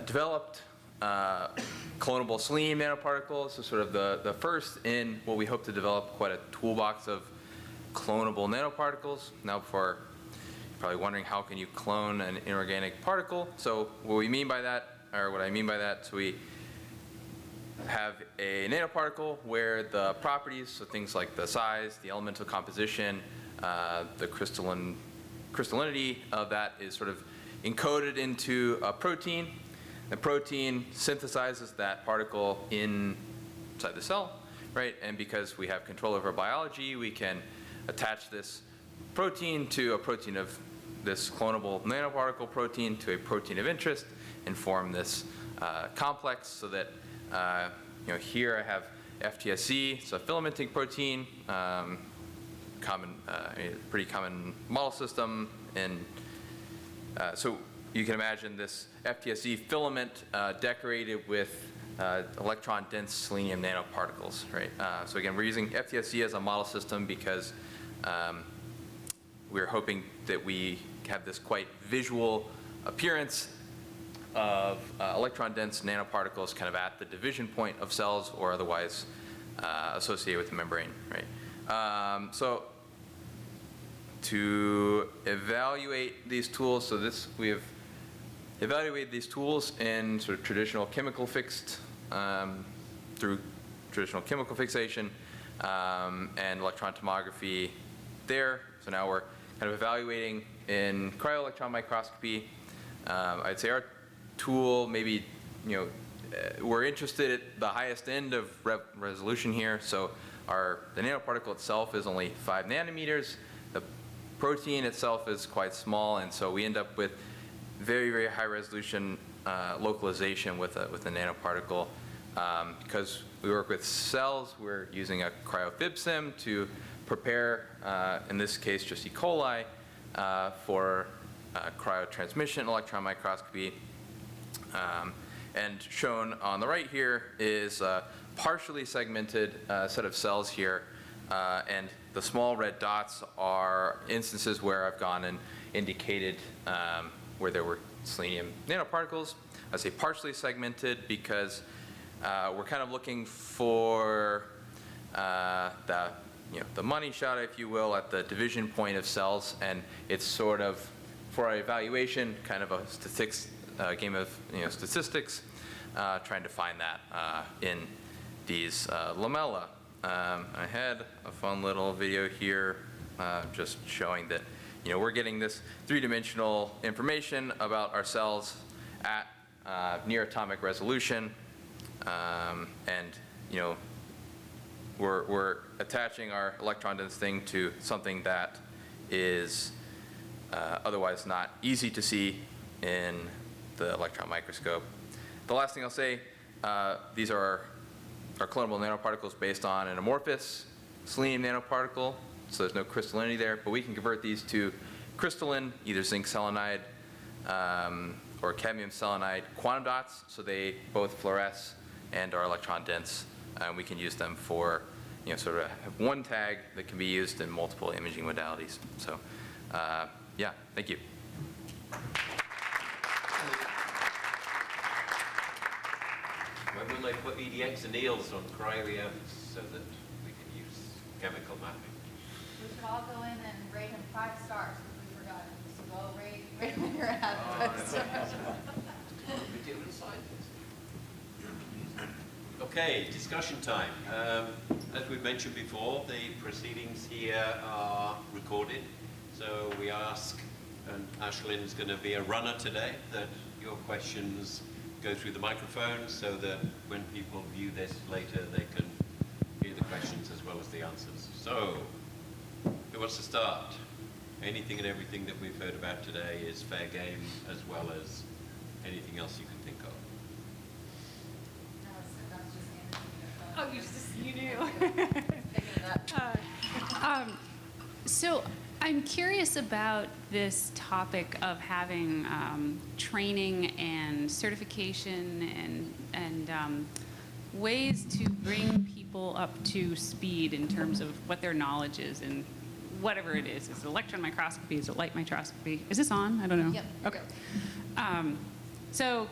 developed clonable selenium nanoparticles, so sort of the first in what we hope to develop quite a toolbox of clonable nanoparticles. Now, before you're probably wondering how can you clone an inorganic particle. So what we mean by that, or what I mean by that, so we have a nanoparticle where the properties, so things like the size, the elemental composition, the crystallinity of that is sort of encoded into a protein. The protein synthesizes that particle inside the cell, right? And because we have control over biology, we can attach this protein to a protein of this clonable nanoparticle protein to a protein of interest and form this complex so that here I have FTSE, it's a filamenting protein, pretty common model system, and so you can imagine this FTSE filament decorated with electron-dense selenium nanoparticles, right? So again, we're using FTSE as a model system because we're hoping that we have this quite visual appearance of electron-dense nanoparticles kind of at the division point of cells or otherwise associated with the membrane, right? So to evaluate these tools, so we have evaluated these tools in sort of traditional chemical fixed, through traditional chemical fixation and electron tomography there. So now we're kind of evaluating in cryo-electron microscopy. I'd say our tool, maybe, we're interested at the highest end of resolution here. So the nanoparticle itself is only 5 nanometers. The protein itself is quite small, and so we end up with very, very high resolution localization with a nanoparticle. Because we work with cells, we're using a cryofib-sim to prepare, in this case, just E. coli for cryotransmission electron microscopy. And shown on the right here is a partially segmented set of cells here. And the small red dots are instances where I've gone and indicated where there were selenium nanoparticles. I say partially segmented because we're kind of looking for the money shot, if you will, at the division point of cells, and it's sort of, for our evaluation, kind of a game of statistics, trying to find that in these lamella. I had a fun little video here just showing that we're getting this 3-dimensional information about our cells at near atomic resolution, and we're attaching our electron-dense thing to something that is otherwise not easy to see in the electron microscope. The last thing I'll say, these are our clonable nanoparticles based on an amorphous selenium nanoparticle, so there's no crystallinity there, but we can convert these to crystalline, either zinc selenide or cadmium selenide quantum dots, so they both fluoresce and are electron dense, and we can use them for sort of have one tag that can be used in multiple imaging modalities. So yeah, thank you. When will they put EDX anneals on cryo-EM so that we can use chemical mapping? We should all go in and rate him 5 stars because we forgot him. So go rate him when you're at 5 stars. Okay, discussion time. As we've mentioned before, the proceedings here are recorded. So we ask, and Ashlyn's going to be a runner today, that your questions go through the microphone so that when people view this later, they can hear the questions as well as the answers. So, what's the start? Anything and everything that we've heard about today is fair game, as well as anything else you can think of. Oh, you knew. Picking it up. So I'm curious about this topic of having training and certification and ways to bring people up to speed in terms of what their knowledge is and whatever it is. Is it electron microscopy? Is it light microscopy? Is this on? I don't know. Yep. Okay. So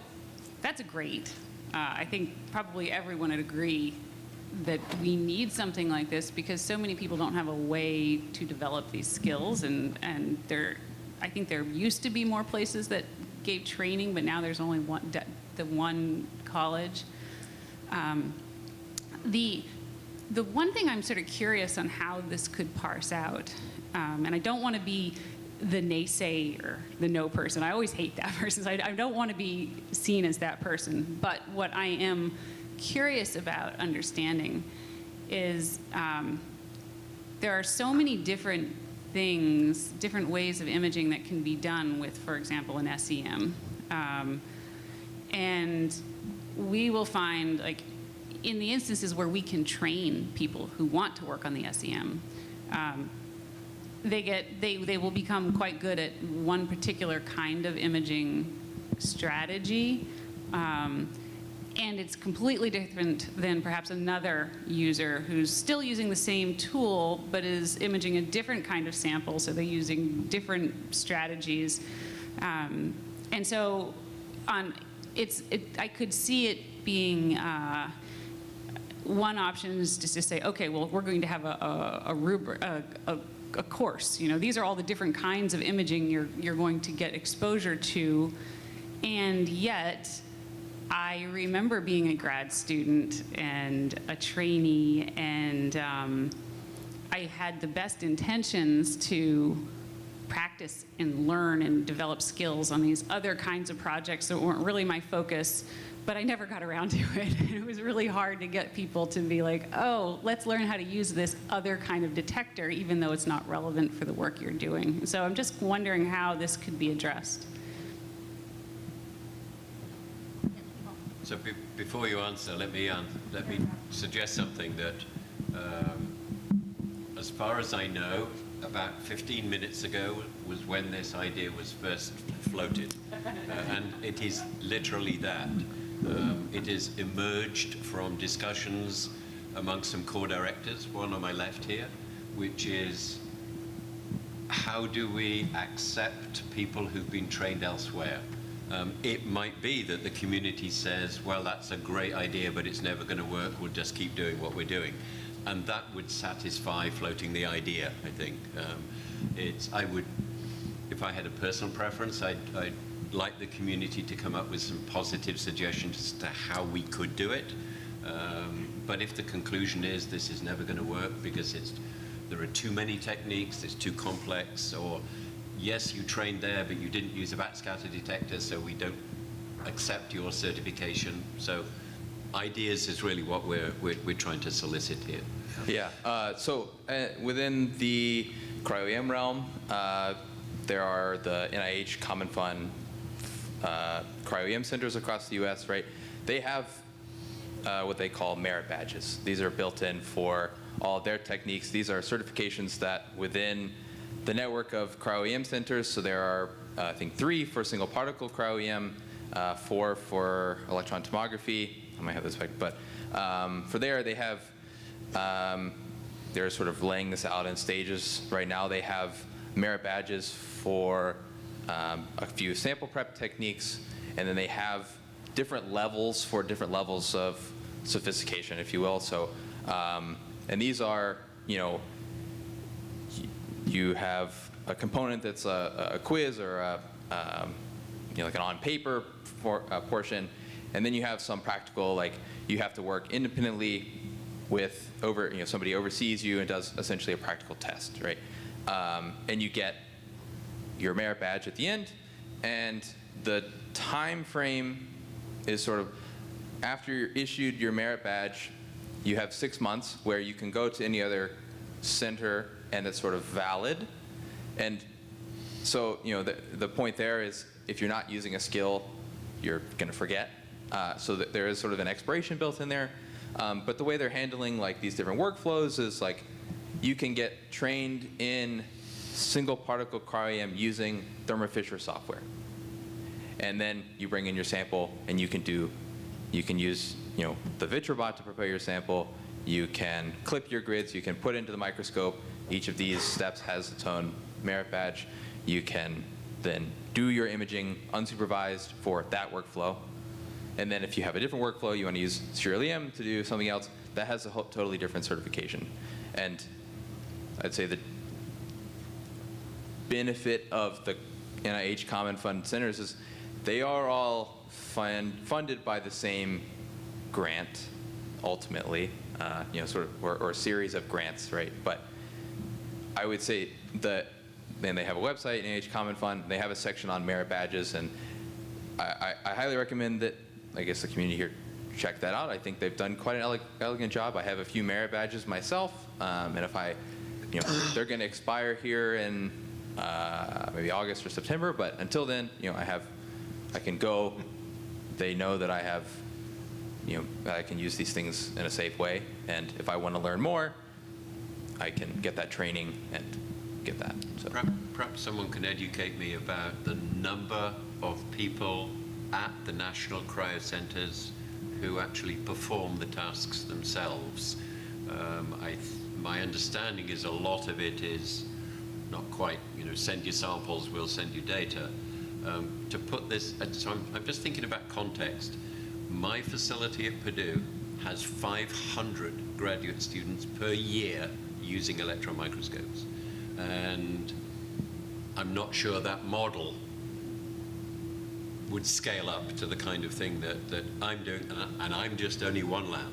that's great. I think probably everyone would agree that we need something like this because so many people don't have a way to develop these skills, and I think there used to be more places that gave training, but now there's only the one college. The one thing I'm sort of curious on how this could parse out, and I don't want to be the naysayer, the no person. I always hate that person. So I don't want to be seen as that person. But what I am curious about understanding is there are so many different things, different ways of imaging that can be done with, for example, an SEM. And we will find, like, in the instances where we can train people who want to work on the SEM, they will become quite good at one particular kind of imaging strategy. And it's completely different than perhaps another user who's still using the same tool, but is imaging a different kind of sample, so they're using different strategies. And so I could see it being, one option is just to say, okay, well, we're going to have a rubric, a course. You know, these are all the different kinds of imaging you're going to get exposure to, and yet, I remember being a grad student and a trainee, and I had the best intentions to practice and learn and develop skills on these other kinds of projects that weren't really my focus, but I never got around to it. It was really hard to get people to be like, oh, let's learn how to use this other kind of detector, even though it's not relevant for the work you're doing. So I'm just wondering how this could be addressed. So before you answer, let me suggest something that, as far as I know, about 15 minutes ago was when this idea was first floated, and it is literally that. It has emerged from discussions among some core directors, one on my left here, which is how do we accept people who've been trained elsewhere? It might be that the community says, well, that's a great idea, but it's never going to work. We'll just keep doing what we're doing. And that would satisfy floating the idea, I think. If I had a personal preference, I'd like the community to come up with some positive suggestions as to how we could do it. But if the conclusion is this is never going to work because there are too many techniques, it's too complex, or yes, you trained there, but you didn't use a backscatter detector, so we don't accept your certification. So ideas is really what we're trying to solicit here. Yeah, so within the cryo-EM realm, there are the NIH Common Fund cryo-EM centers across the US, right? They have what they call merit badges. These are built in for all of their techniques. These are certifications that within the network of cryo-EM centers, so there are, I think, 3 for single particle cryo-EM, 4 for electron tomography. I might have this right, but for there, they have, they're sort of laying this out in stages. Right now, they have merit badges for a few sample prep techniques, and then they have different levels for different levels of sophistication, if you will. So, and these are, you know, you have a component that's a quiz or you know, like an on-paper portion, and then you have some practical, like you have to work independently with you know, somebody oversees you and does essentially a practical test, right? And you get your merit badge at the end, and the time frame is sort of after you're issued your merit badge, you have 6 months where you can go to any other center and it's sort of valid. And so, you know, the point there is if you're not using a skill, you're going to forget. So that there is sort of an expiration built in there. But the way they're handling like these different workflows is like you can get trained in single particle cryo-EM using Thermo Fisher software. And then you bring in your sample and you can use, you know, the VitraBot to prepare your sample. You can clip your grids, you can put into the microscope. Each of these steps has its own merit badge. You can then do your imaging unsupervised for that workflow. And then if you have a different workflow, you want to use serial EM to do something else, that has a totally different certification. And I'd say the benefit of the NIH Common Fund centers is they are all funded by the same grant, ultimately, you know, sort of, or a series of grants, right? But I would say that then they have a website, NIH Common Fund, they have a section on merit badges, and I highly recommend that, I guess, the community here check that out. I think they've done quite an elegant job. I have a few merit badges myself, and if you know, they're going to expire here in maybe August or September, but until then, you know, I can go. They know that I have, you know, I can use these things in a safe way, and if I want to learn more, I can get that training and get that. So Perhaps someone can educate me about the number of people at the national cryo centers who actually perform the tasks themselves. My understanding is a lot of it is not quite, you know, send your samples, we'll send you data. To put this, so I'm just thinking about context. My facility at Purdue has 500 graduate students per year using electron microscopes. And I'm not sure that model would scale up to the kind of thing that I'm doing, and I'm just only one lab.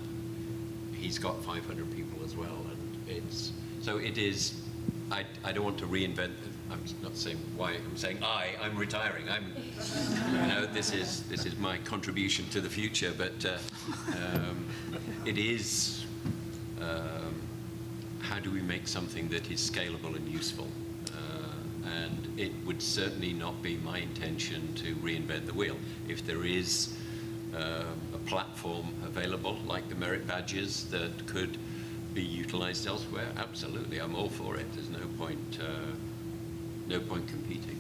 He's got 500 people as well, and so it is. I don't want to reinvent. I'm not saying why. I'm saying I'm retiring. You know, this is my contribution to the future. But it is. How do we make something that is scalable and useful? And it would certainly not be my intention to reinvent the wheel. If there is a platform available, like the merit badges, that could be utilized elsewhere, absolutely, I'm all for it. There's no point competing.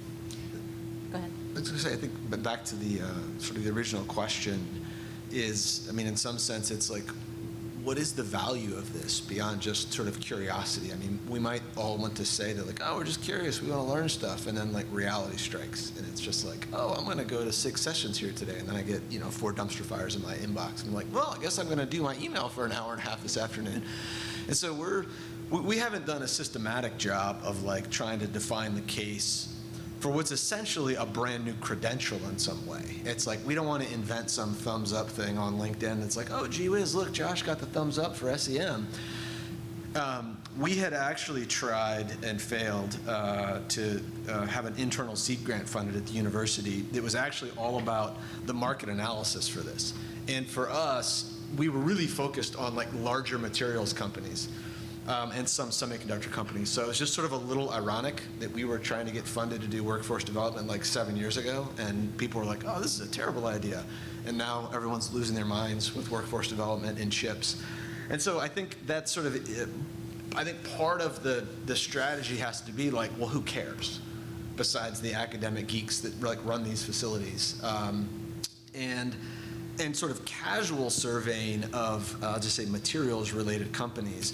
Go ahead. I was going to say, I think, but back to the sort of the original question is, I mean, in some sense, it's like, what is the value of this beyond just sort of curiosity? I mean, we might all want to say that, like, oh, we're just curious, we want to learn stuff, and then like reality strikes, and it's just like, oh, I'm going to go to 6 sessions here today, and then I get, you know, 4 dumpster fires in my inbox, and I'm like, well, I guess I'm going to do my email for an hour and a half this afternoon. And so we haven't done a systematic job of like trying to define the case for what's essentially a brand new credential in some way. It's like, we don't want to invent some thumbs up thing on LinkedIn. It's like, oh, gee whiz, look, Josh got the thumbs up for SEM. We had actually tried and failed to have an internal seed grant funded at the university that was actually all about the market analysis for this. And for us, we were really focused on like larger materials companies. And some semiconductor companies. So it's just sort of a little ironic that we were trying to get funded to do workforce development like 7 years ago, and people were like, oh, this is a terrible idea. And now everyone's losing their minds with workforce development in chips. And so I think that's sort of, I think part of the strategy has to be like, well, who cares? Besides the academic geeks that like run these facilities. And sort of casual surveying of, I'll just say, materials related companies,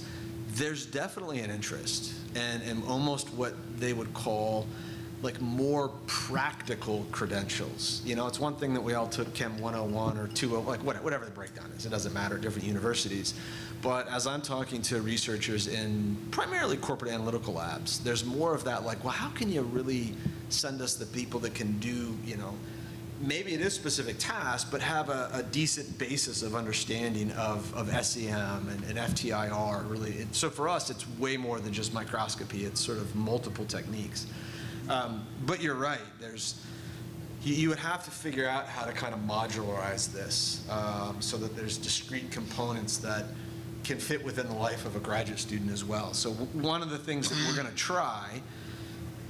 there's definitely an interest and almost what they would call like more practical credentials. You know, it's one thing that we all took Chem 101 or 201, like whatever the breakdown is, it doesn't matter, different universities. But as I'm talking to researchers in primarily corporate analytical labs, there's more of that like, well, how can you really send us the people that can do, you know, maybe it is specific tasks, but have a decent basis of understanding of SEM and FTIR. Really, so for us, it's way more than just microscopy. It's sort of multiple techniques. But you're right. You would have to figure out how to kind of modularize this so that there's discrete components that can fit within the life of a graduate student as well. So one of the things that we're going to try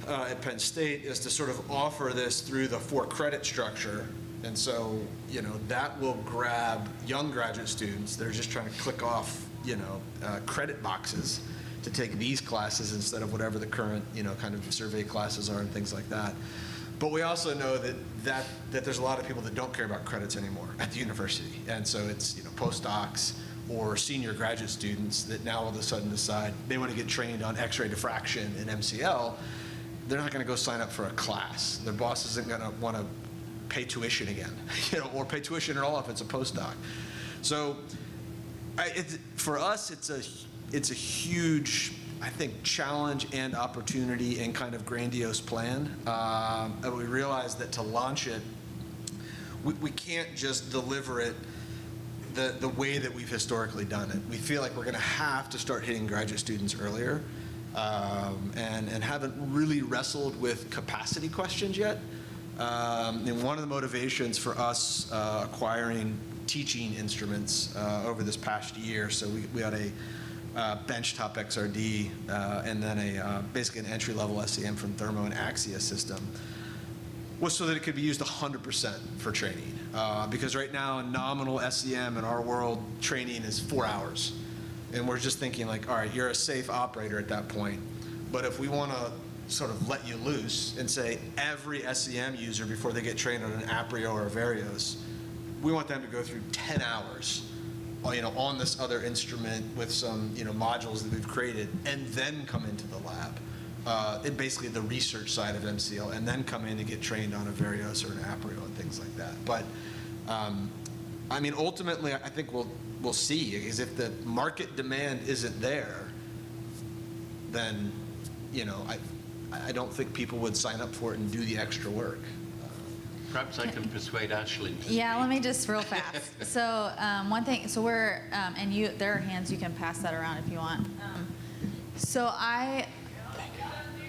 at Penn State is to sort of offer this through the 4-credit structure. And so, you know, that will grab young graduate students that are just trying to click off, you know, credit boxes to take these classes instead of whatever the current, you know, kind of survey classes are and things like that. But we also know that there's a lot of people that don't care about credits anymore at the university. And so it's, you know, postdocs or senior graduate students that now all of a sudden decide they want to get trained on X-ray diffraction and MCL. They're not going to go sign up for a class. Their boss isn't going to want to pay tuition again, you know, or pay tuition at all if it's a postdoc. So for us, it's a huge, I think, challenge and opportunity and kind of grandiose plan. And we realize that to launch it, we can't just deliver it the way that we've historically done it. We feel like we're going to have to start hitting graduate students earlier, and haven't really wrestled with capacity questions yet. And one of the motivations for us acquiring teaching instruments over this past year, so we had a benchtop XRD and then basically an entry-level SEM from Thermo and Axia system, was so that it could be used 100% for training. Because right now, a nominal SEM in our world training is 4 hours. And we're just thinking like, all right, you're a safe operator at that point. But if we want to sort of let you loose and say every SEM user before they get trained on an Aprio or a Varios, we want them to go through 10 hours, you know, on this other instrument with some, you know, modules that we've created, and then come into the lab. Basically the research side of MCL, and then come in and get trained on a Varios or an Aprio and things like that. But I mean, ultimately, I think we'll see, is if the market demand isn't there, then, you know, I don't think people would sign up for it and do the extra work. Perhaps I can persuade Ashlyn to Yeah, speak. let me just real fast. So one thing, so we're, and you, there are hands, you can pass that around if you want.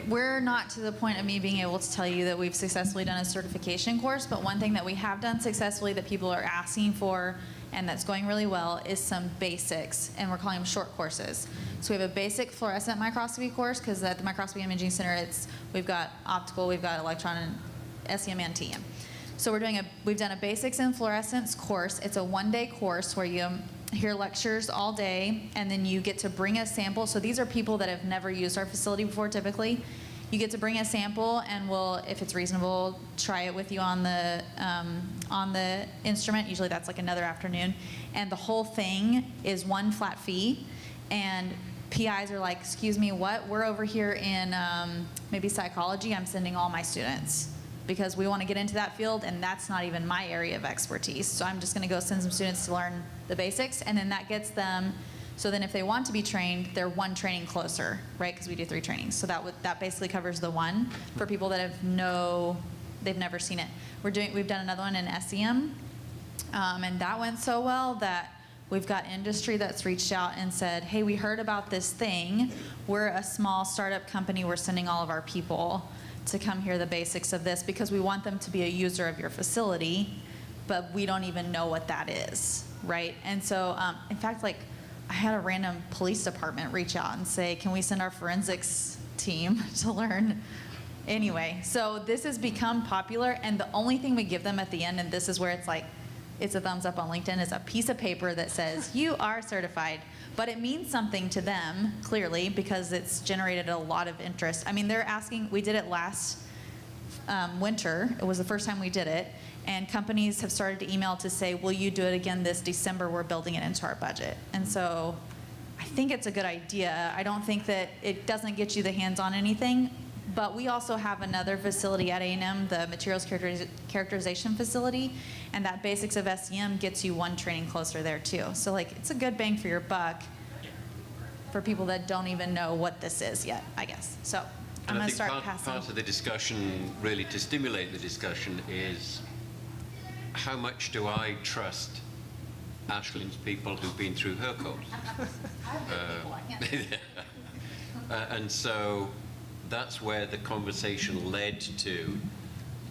We're not to the point of me being able to tell you that we've successfully done a certification course, but one thing that we have done successfully that people are asking for and that's going really well is some basics, and we're calling them short courses. So we have a basic fluorescent microscopy course, because at the Microscopy Imaging Center, we've got optical, we've got electron, and SEM and TM. So we've done a basics in fluorescence course. It's a 1-day course where you hear lectures all day, and then you get to bring a sample. So these are people that have never used our facility before typically. You get to bring a sample, and we'll, if it's reasonable, try it with you on the instrument. Usually that's like another afternoon. And the whole thing is one flat fee. And PIs are like, excuse me, what? We're over here in maybe psychology. I'm sending all my students, because we want to get into that field, and that's not even my area of expertise. So I'm just going to go send some students to learn the basics, and then that gets them, so then if they want to be trained, they're one training closer, right? Because we do 3 trainings. So that basically covers the one for people that they've never seen it. We've done another one in SEM, and that went so well that we've got industry that's reached out and said, hey, we heard about this thing. We're a small startup company. We're sending all of our people to come hear the basics of this, because we want them to be a user of your facility, but we don't even know what that is, right? And so, in fact, like, I had a random police department reach out and say, can we send our forensics team to learn? Anyway, so this has become popular, and the only thing we give them at the end, and this is where it's like, it's a thumbs up on LinkedIn, is a piece of paper that says, you are certified. But it means something to them, clearly, because it's generated a lot of interest. I mean, they're asking, we did it last winter. It was the first time we did it. And companies have started to email to say, will you do it again this December? We're building it into our budget. And so I think it's a good idea. I don't think that it doesn't get you the hands-on anything. But we also have another facility at A&M, the Materials Characterization Facility, and that basics of SEM gets you one training closer there too. So like, it's a good bang for your buck for people that don't even know what this is yet, I guess. So I'm going to start passing. Part of the discussion, really to stimulate the discussion, is how much do I trust Ashlyn's people who've been through her course? And so that's where the conversation led to,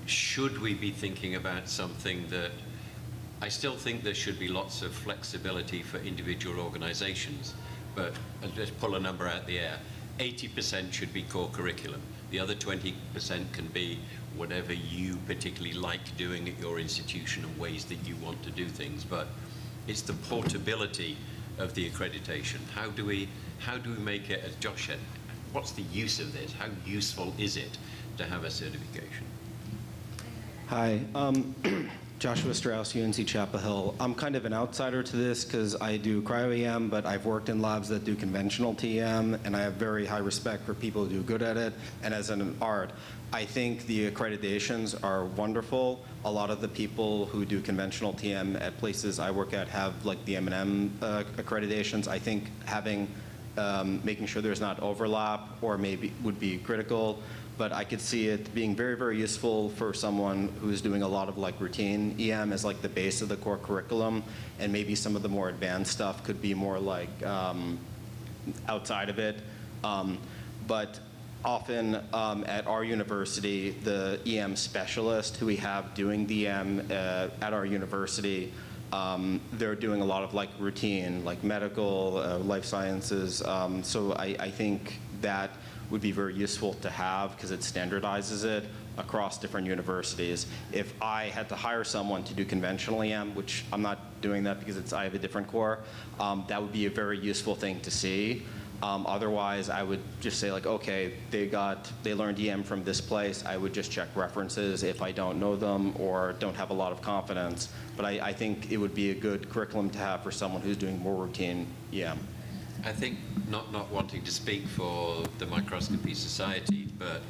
should we be thinking about something that I still think there should be lots of flexibility for individual organizations, but I'll just pull a number out the air. 80% should be core curriculum. The other 20% can be whatever you particularly like doing at your institution and ways that you want to do things. But it's the portability of the accreditation. How do we make it, as Josh said, what's the use of this? How useful is it to have a certification? Hi, Joshua Strauss, UNC Chapel Hill. I'm kind of an outsider to this because I do cryo-EM, but I've worked in labs that do conventional TEM, and I have very high respect for people who do good at it. And as an art, I think the accreditations are wonderful. A lot of the people who do conventional TM at places I work at have like the M&M accreditations. I think having, making sure there's not overlap or maybe would be critical. But I could see it being very, very useful for someone who's doing a lot of like routine EM as like the base of the core curriculum, and maybe some of the more advanced stuff could be more like outside of it. But often at our university, the EM specialist who we have doing the EM at our university, they're doing a lot of like routine, like medical, life sciences. So I think that would be very useful to have because it standardizes it across different universities. If I had to hire someone to do conventional EM, which I'm not doing that because I have a different core, that would be a very useful thing to see. Otherwise, I would just say like, okay, they learned EM from this place. I would just check references if I don't know them or don't have a lot of confidence. But I think it would be a good curriculum to have for someone who's doing more routine EM. I think, not wanting to speak for the Microscopy Society, but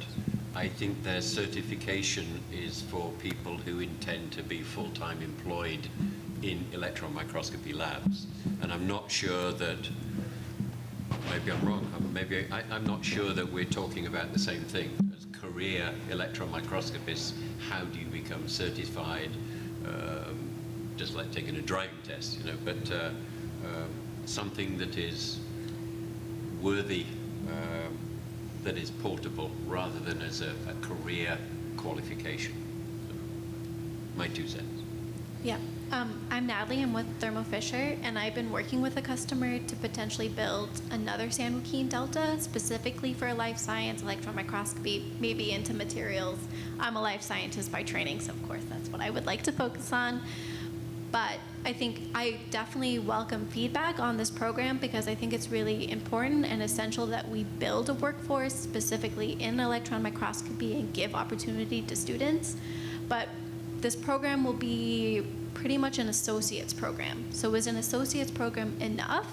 I think their certification is for people who intend to be full-time employed in electron microscopy labs. And I'm not sure that, maybe I'm wrong, I'm not sure that we're talking about the same thing. As career electron microscopists, how do you become certified? Just like taking a driving test, you know, but something that is worthy, that is portable, rather than as a career qualification. So, my 2 cents. Yeah, I'm Natalie, I'm with Thermo Fisher, and I've been working with a customer to potentially build another San Joaquin Delta specifically for life science, electron microscopy, maybe into materials. I'm a life scientist by training, so of course that's what I would like to focus on. But I think I definitely welcome feedback on this program because I think it's really important and essential that we build a workforce specifically in electron microscopy and give opportunity to students. But this program will be pretty much an associate's program. So is an associate's program enough?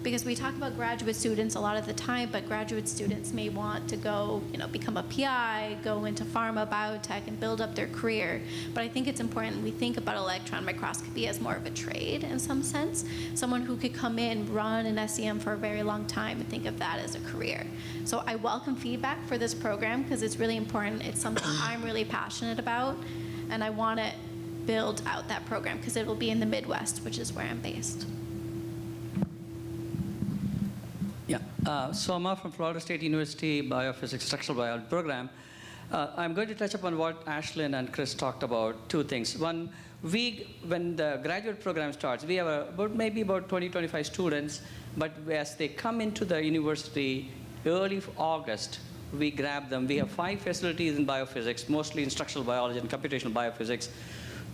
Because we talk about graduate students a lot of the time, but graduate students may want to go, become a PI, go into pharma, biotech, and build up their career. But I think it's important we think about electron microscopy as more of a trade in some sense. Someone who could come in, run an SEM for a very long time, and think of that as a career. So I welcome feedback for this program because it's really important. It's something I'm really passionate about, and I want to build out that program because it will be in the Midwest, which is where I'm based. Yeah, so I'm from Florida State University Biophysics Structural Biology program. I'm going to touch upon what Ashlyn and Chris talked about, 2 things. One, when the graduate program starts, we have maybe about 20, 25 students, but as they come into the university early August, we grab them. We have 5 facilities in biophysics, mostly in structural biology and computational biophysics.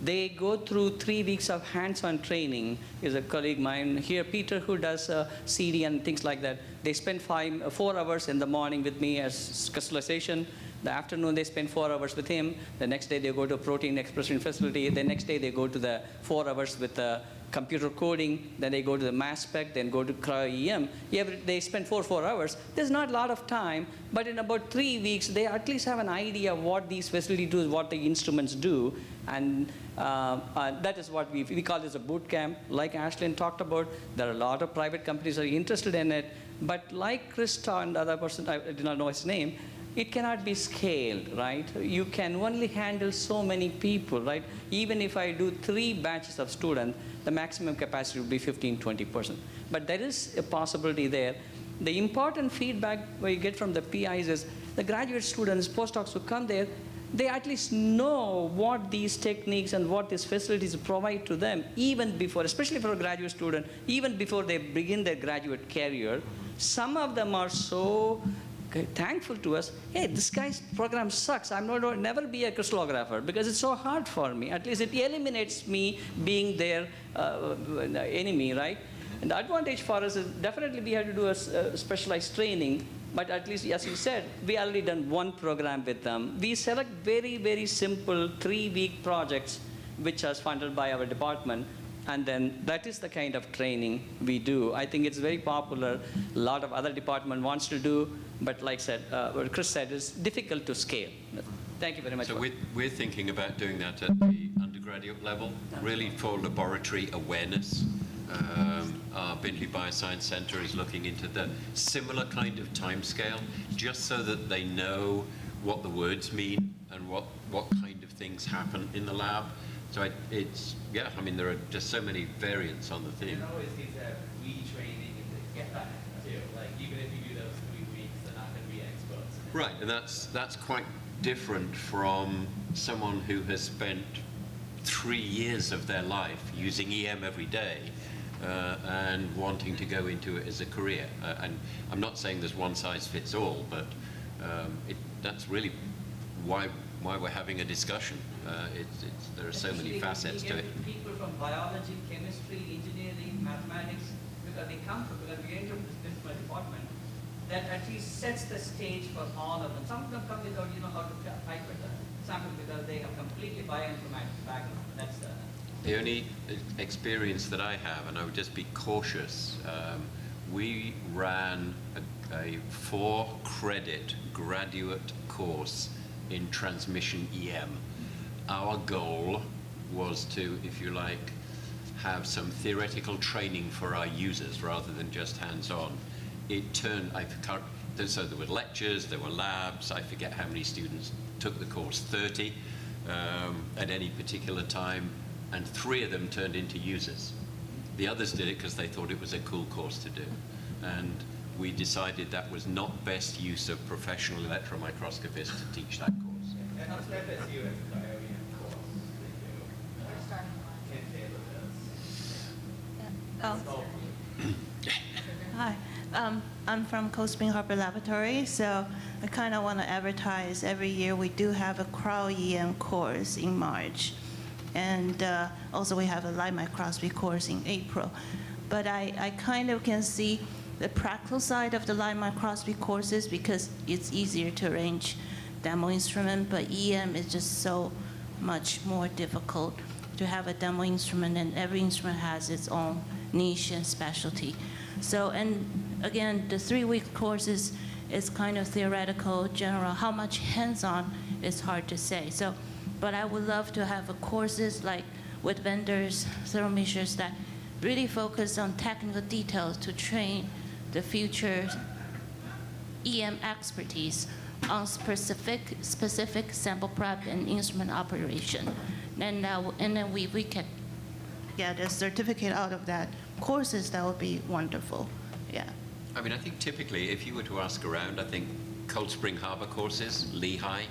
They go through 3 weeks of hands-on training. Is a colleague of mine here, Peter, who does CD and things like that. They spend 4 hours in the morning with me as crystallization. The afternoon, they spend 4 hours with him. The next day, they go to a protein expression facility. The next day, they go to the 4 hours with the computer coding. Then they go to the mass spec, then go to cryo-EM. They spend 4 hours. There's not a lot of time, but in about 3 weeks, they at least have an idea of what these facilities do, what the instruments do. And that is what we call this a boot camp. Like Ashlyn talked about, there are a lot of private companies that are interested in it. But like Krista and the other person, I did not know his name, it cannot be scaled, right? You can only handle so many people, right? Even if I do 3 batches of students, the maximum capacity would be 15–20%. But there is a possibility there. The important feedback we get from the PIs is the graduate students, postdocs who come there, they at least know what these techniques and what these facilities provide to them even before, especially for a graduate student, even before they begin their graduate career. Some of them are so thankful to us. Hey, this guy's program sucks. I'm not going to never be a crystallographer because it's so hard for me. At least it eliminates me being their enemy, right? And the advantage for us is definitely we have to do a specialized training. But at least, as you said, we already done one program with them. We select very, very simple 3-week projects, which are funded by our department. And then that is the kind of training we do. I think it's very popular. A lot of other department wants to do, but like said, what Chris said, it's difficult to scale. Thank you very much. So we're thinking about doing that at the undergraduate level, really for laboratory awareness. Our Bindley Bioscience Center is looking into the similar kind of timescale, just so that they know what the words mean and what kind of things happen in the lab. So it's, yeah, I mean, there are just so many variants on the theme. There always is a retraining in the get back too. Like, even if you do those 3 weeks, they're not going to be experts. Right, and that's quite different from someone who has spent 3 years of their life using EM every day and wanting to go into it as a career. And I'm not saying there's one size fits all, but that's really why we're having a discussion. There are so many facets to it. People from biology, chemistry, engineering, mathematics, because they come from, because we enter this department, that at least sets the stage for all of them. Some of them come without how to type with the sample because they have completely bioinformatics background. That's the only experience that I have, and I would just be cautious, we ran a 4-credit graduate course in transmission EM. Our goal was to, if you like, have some theoretical training for our users rather than just hands-on. It turned, so there were lectures, there were labs, I forget how many students took the course, 30 at any particular time, and 3 of them turned into users. The others did it because they thought it was a cool course to do. And we decided that was not best use of professional electron microscopists to teach that course. Hi, I'm from Cold Spring Harbor Laboratory, so I kind of want to advertise every year we do have a cryo-EM course in March. And also we have a light microscopy course in April. But I kind of can see the practical side of the light microscopy courses because it's easier to arrange demo instrument, but EM is just so much more difficult to have a demo instrument, and every instrument has its own niche and specialty. So, and again, the 3-week courses is kind of theoretical, general. How much hands-on is hard to say. So, but I would love to have courses like with vendors, thermometers that really focus on technical details to train the future EM expertise on specific sample prep and instrument operation. And then we can get a certificate out of that courses. That would be wonderful. Yeah. I mean, I think typically, if you were to ask around, I think Cold Spring Harbor courses, Lehigh,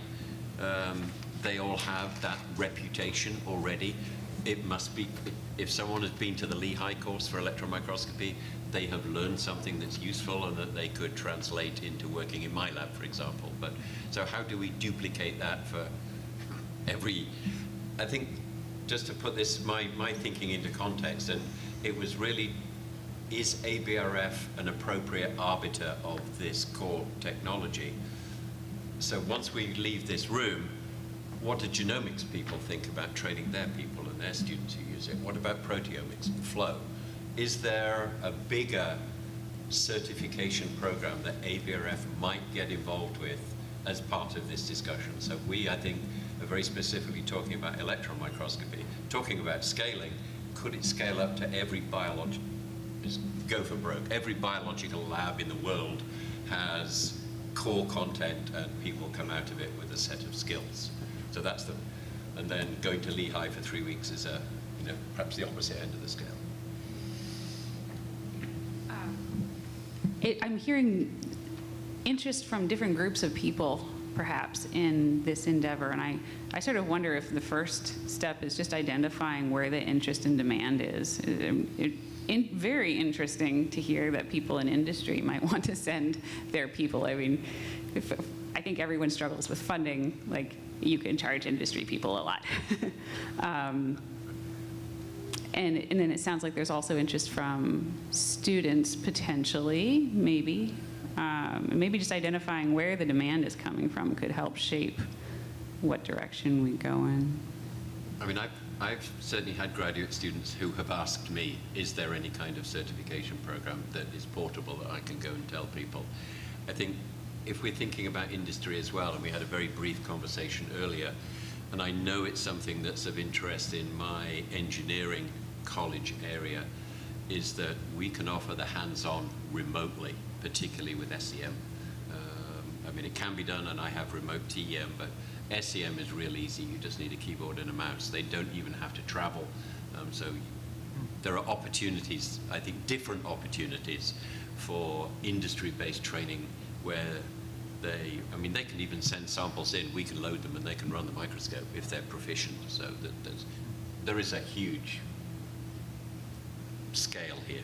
they all have that reputation already. It must be, if someone has been to the Lehigh course for electron microscopy, they have learned something that's useful and that they could translate into working in my lab, for example. But so how do we duplicate that for every, I think, just to put this, my thinking into context, and it was really, is ABRF an appropriate arbiter of this core technology? So once we leave this room, what do genomics people think about training their people and their students who use it? What about proteomics and flow? Is there a bigger certification program that ABRF might get involved with as part of this discussion? So we, I think, are very specifically talking about electron microscopy, talking about scaling. Could it scale up to every biological, just go for broke, every biological lab in the world has core content and people come out of it with a set of skills. So that's the, and then going to Lehigh for 3 weeks is a, perhaps the opposite end of the scale. I'm hearing interest from different groups of people perhaps, in this endeavor. And I sort of wonder if the first step is just identifying where the interest and demand is. Very interesting to hear that people in industry might want to send their people. I mean, I think everyone struggles with funding. Like, you can charge industry people a lot. And then it sounds like there's also interest from students, potentially, maybe. Maybe just identifying where the demand is coming from could help shape what direction we go in. I mean, I've certainly had graduate students who have asked me, is there any kind of certification program that is portable that I can go and tell people? I think if we're thinking about industry as well, and we had a very brief conversation earlier, and I know it's something that's of interest in my engineering college area, is that we can offer the hands-on remotely, particularly with SEM. I mean, it can be done, and I have remote TEM, but SEM is real easy. You just need a keyboard and a mouse. They don't even have to travel. So there are opportunities, I think different opportunities for industry-based training where they can even send samples in, we can load them, and they can run the microscope if they're proficient. So there is a huge scale here.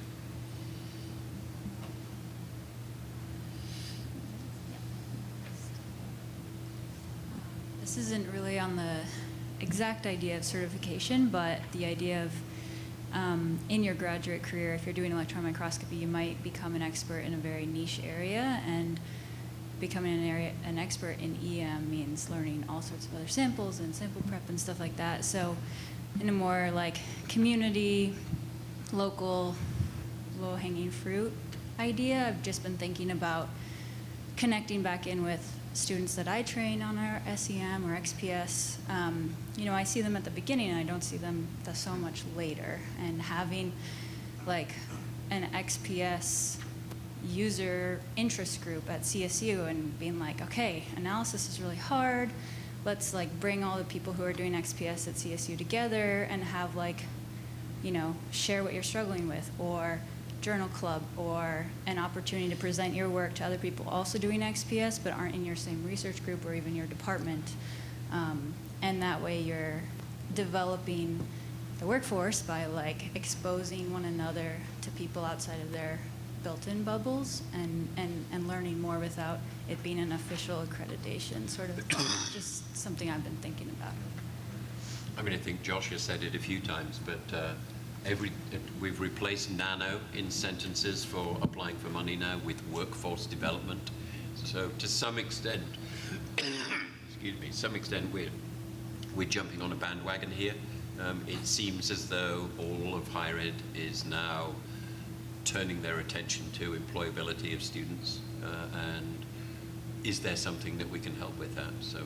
This isn't really on the exact idea of certification, but the idea of in your graduate career, if you're doing electron microscopy, you might become an expert in a very niche area, and becoming an expert in EM means learning all sorts of other samples and sample prep and stuff like that. So in a more like community, local, low-hanging fruit idea, I've just been thinking about connecting back in with students that I train on our SEM or XPS. You know, I see them at the beginning, and I don't see them so much later. And having like an XPS user interest group at CSU and being like, okay, analysis is really hard. Let's like bring all the people who are doing XPS at CSU together and have like, you know, share what you're struggling with, or journal club, or an opportunity to present your work to other people also doing XPS but aren't in your same research group or even your department. And that way you're developing the workforce by like exposing one another to people outside of their built-in bubbles, and learning more without it being an official accreditation, sort of just something I've been thinking about. I mean, I think Josh has said it a few times, but we've replaced nano in sentences for applying for money now with workforce development. So to some extent, excuse me, we're jumping on a bandwagon here. It seems as though all of higher ed is now turning their attention to employability of students, and is there something that we can help with that? So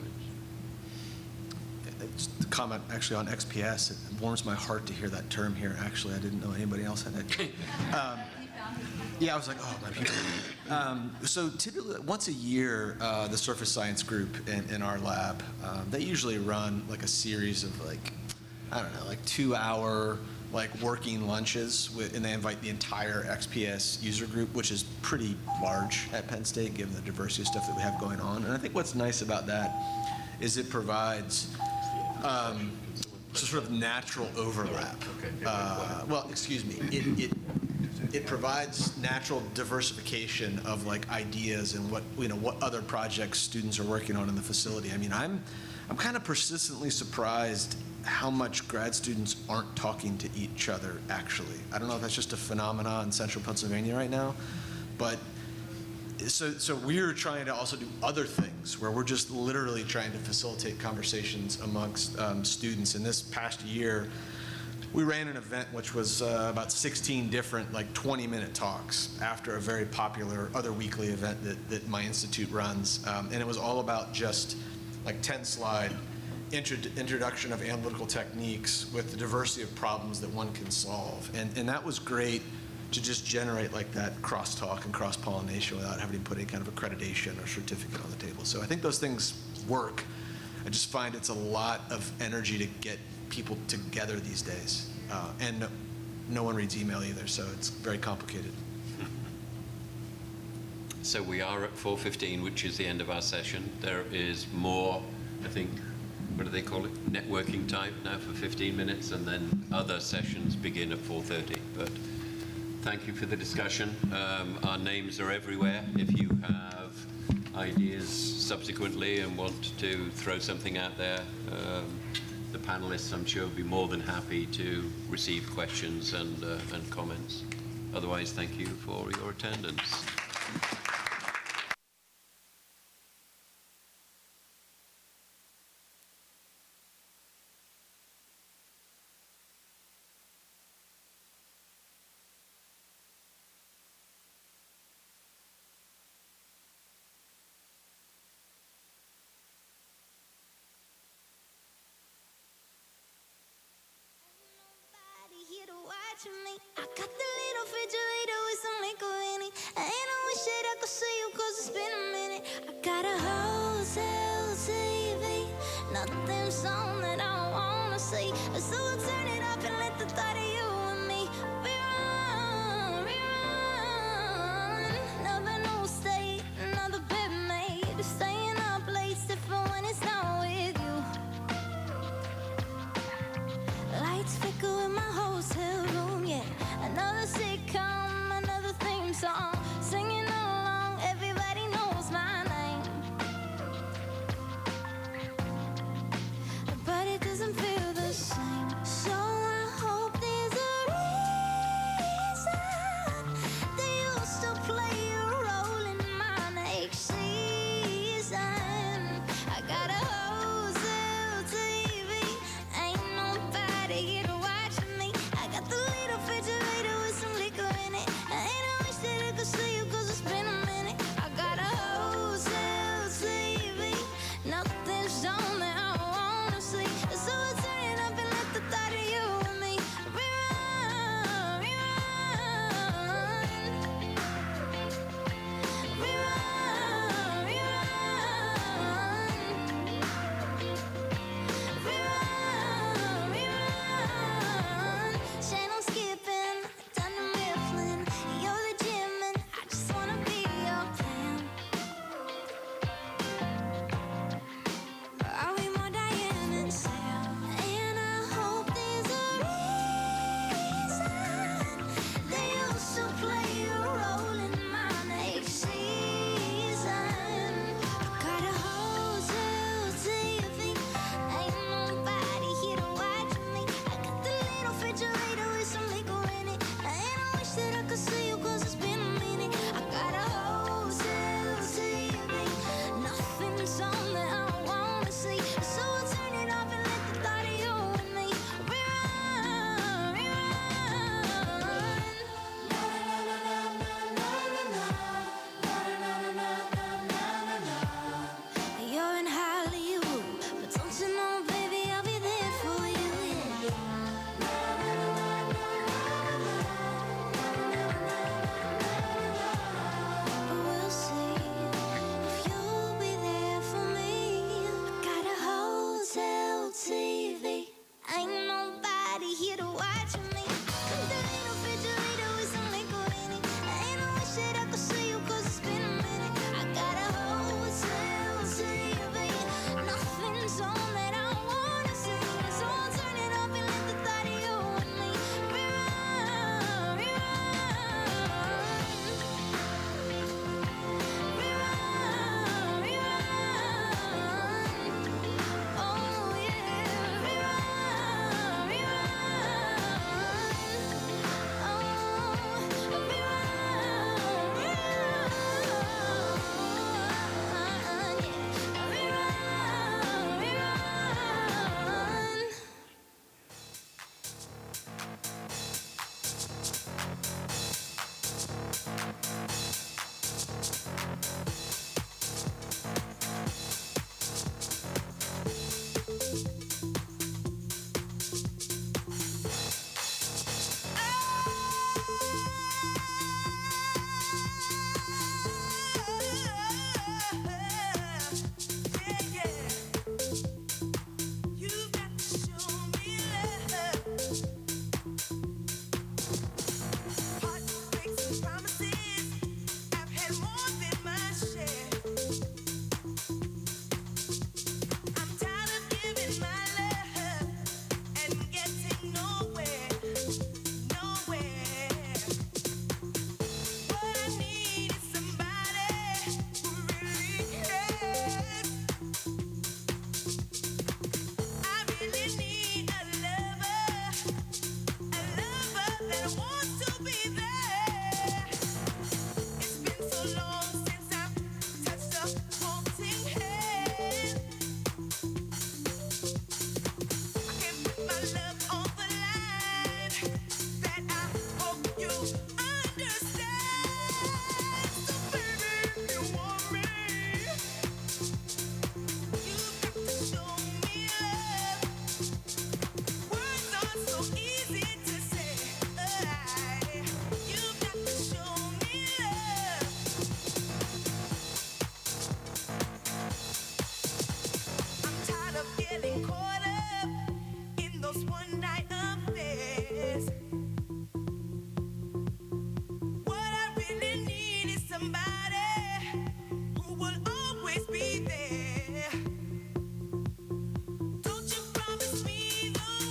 Just a comment actually on XPS. It warms my heart to hear that term here. Actually, I didn't know anybody else had that. Yeah, I was like, oh, my people. So typically, once a year, the surface science group in our lab, they usually run like a series of like, I don't know, like 2-hour like working lunches, and they invite the entire XPS user group, which is pretty large at Penn State, given the diversity of stuff that we have going on. And I think what's nice about that is it provides sort of natural overlap. Well, excuse me. It provides natural diversification of like ideas and what other projects students are working on in the facility. I mean, I'm kind of persistently surprised how much grad students aren't talking to each other, actually. I don't know if that's just a phenomenon in central Pennsylvania right now, but so we're trying to also do other things where we're just literally trying to facilitate conversations amongst students. In this past year, we ran an event which was about 16 different like 20-minute talks after a very popular other weekly event that my institute runs. And it was all about just like 10-slide introduction of analytical techniques with the diversity of problems that one can solve. And that was great to just generate like that crosstalk and cross-pollination without having to put any kind of accreditation or certificate on the table. So I think those things work. I just find it's a lot of energy to get people together these days. And no one reads email either, so it's very complicated. So we are at 4:15, which is the end of our session. There is more, I think, what do they call it? Networking time now for 15 minutes, and then other sessions begin at 4:30. But thank you for the discussion. Our names are everywhere. If you have ideas subsequently and want to throw something out there, the panelists, I'm sure, will be more than happy to receive questions and comments. Otherwise, thank you for your attendance. I got the little refrigerator with some liquor in it. And I wish that I could see you, cause it's been a minute. I got a hotel TV, nothing song that I wanna see. So I turn it up and let the thought of you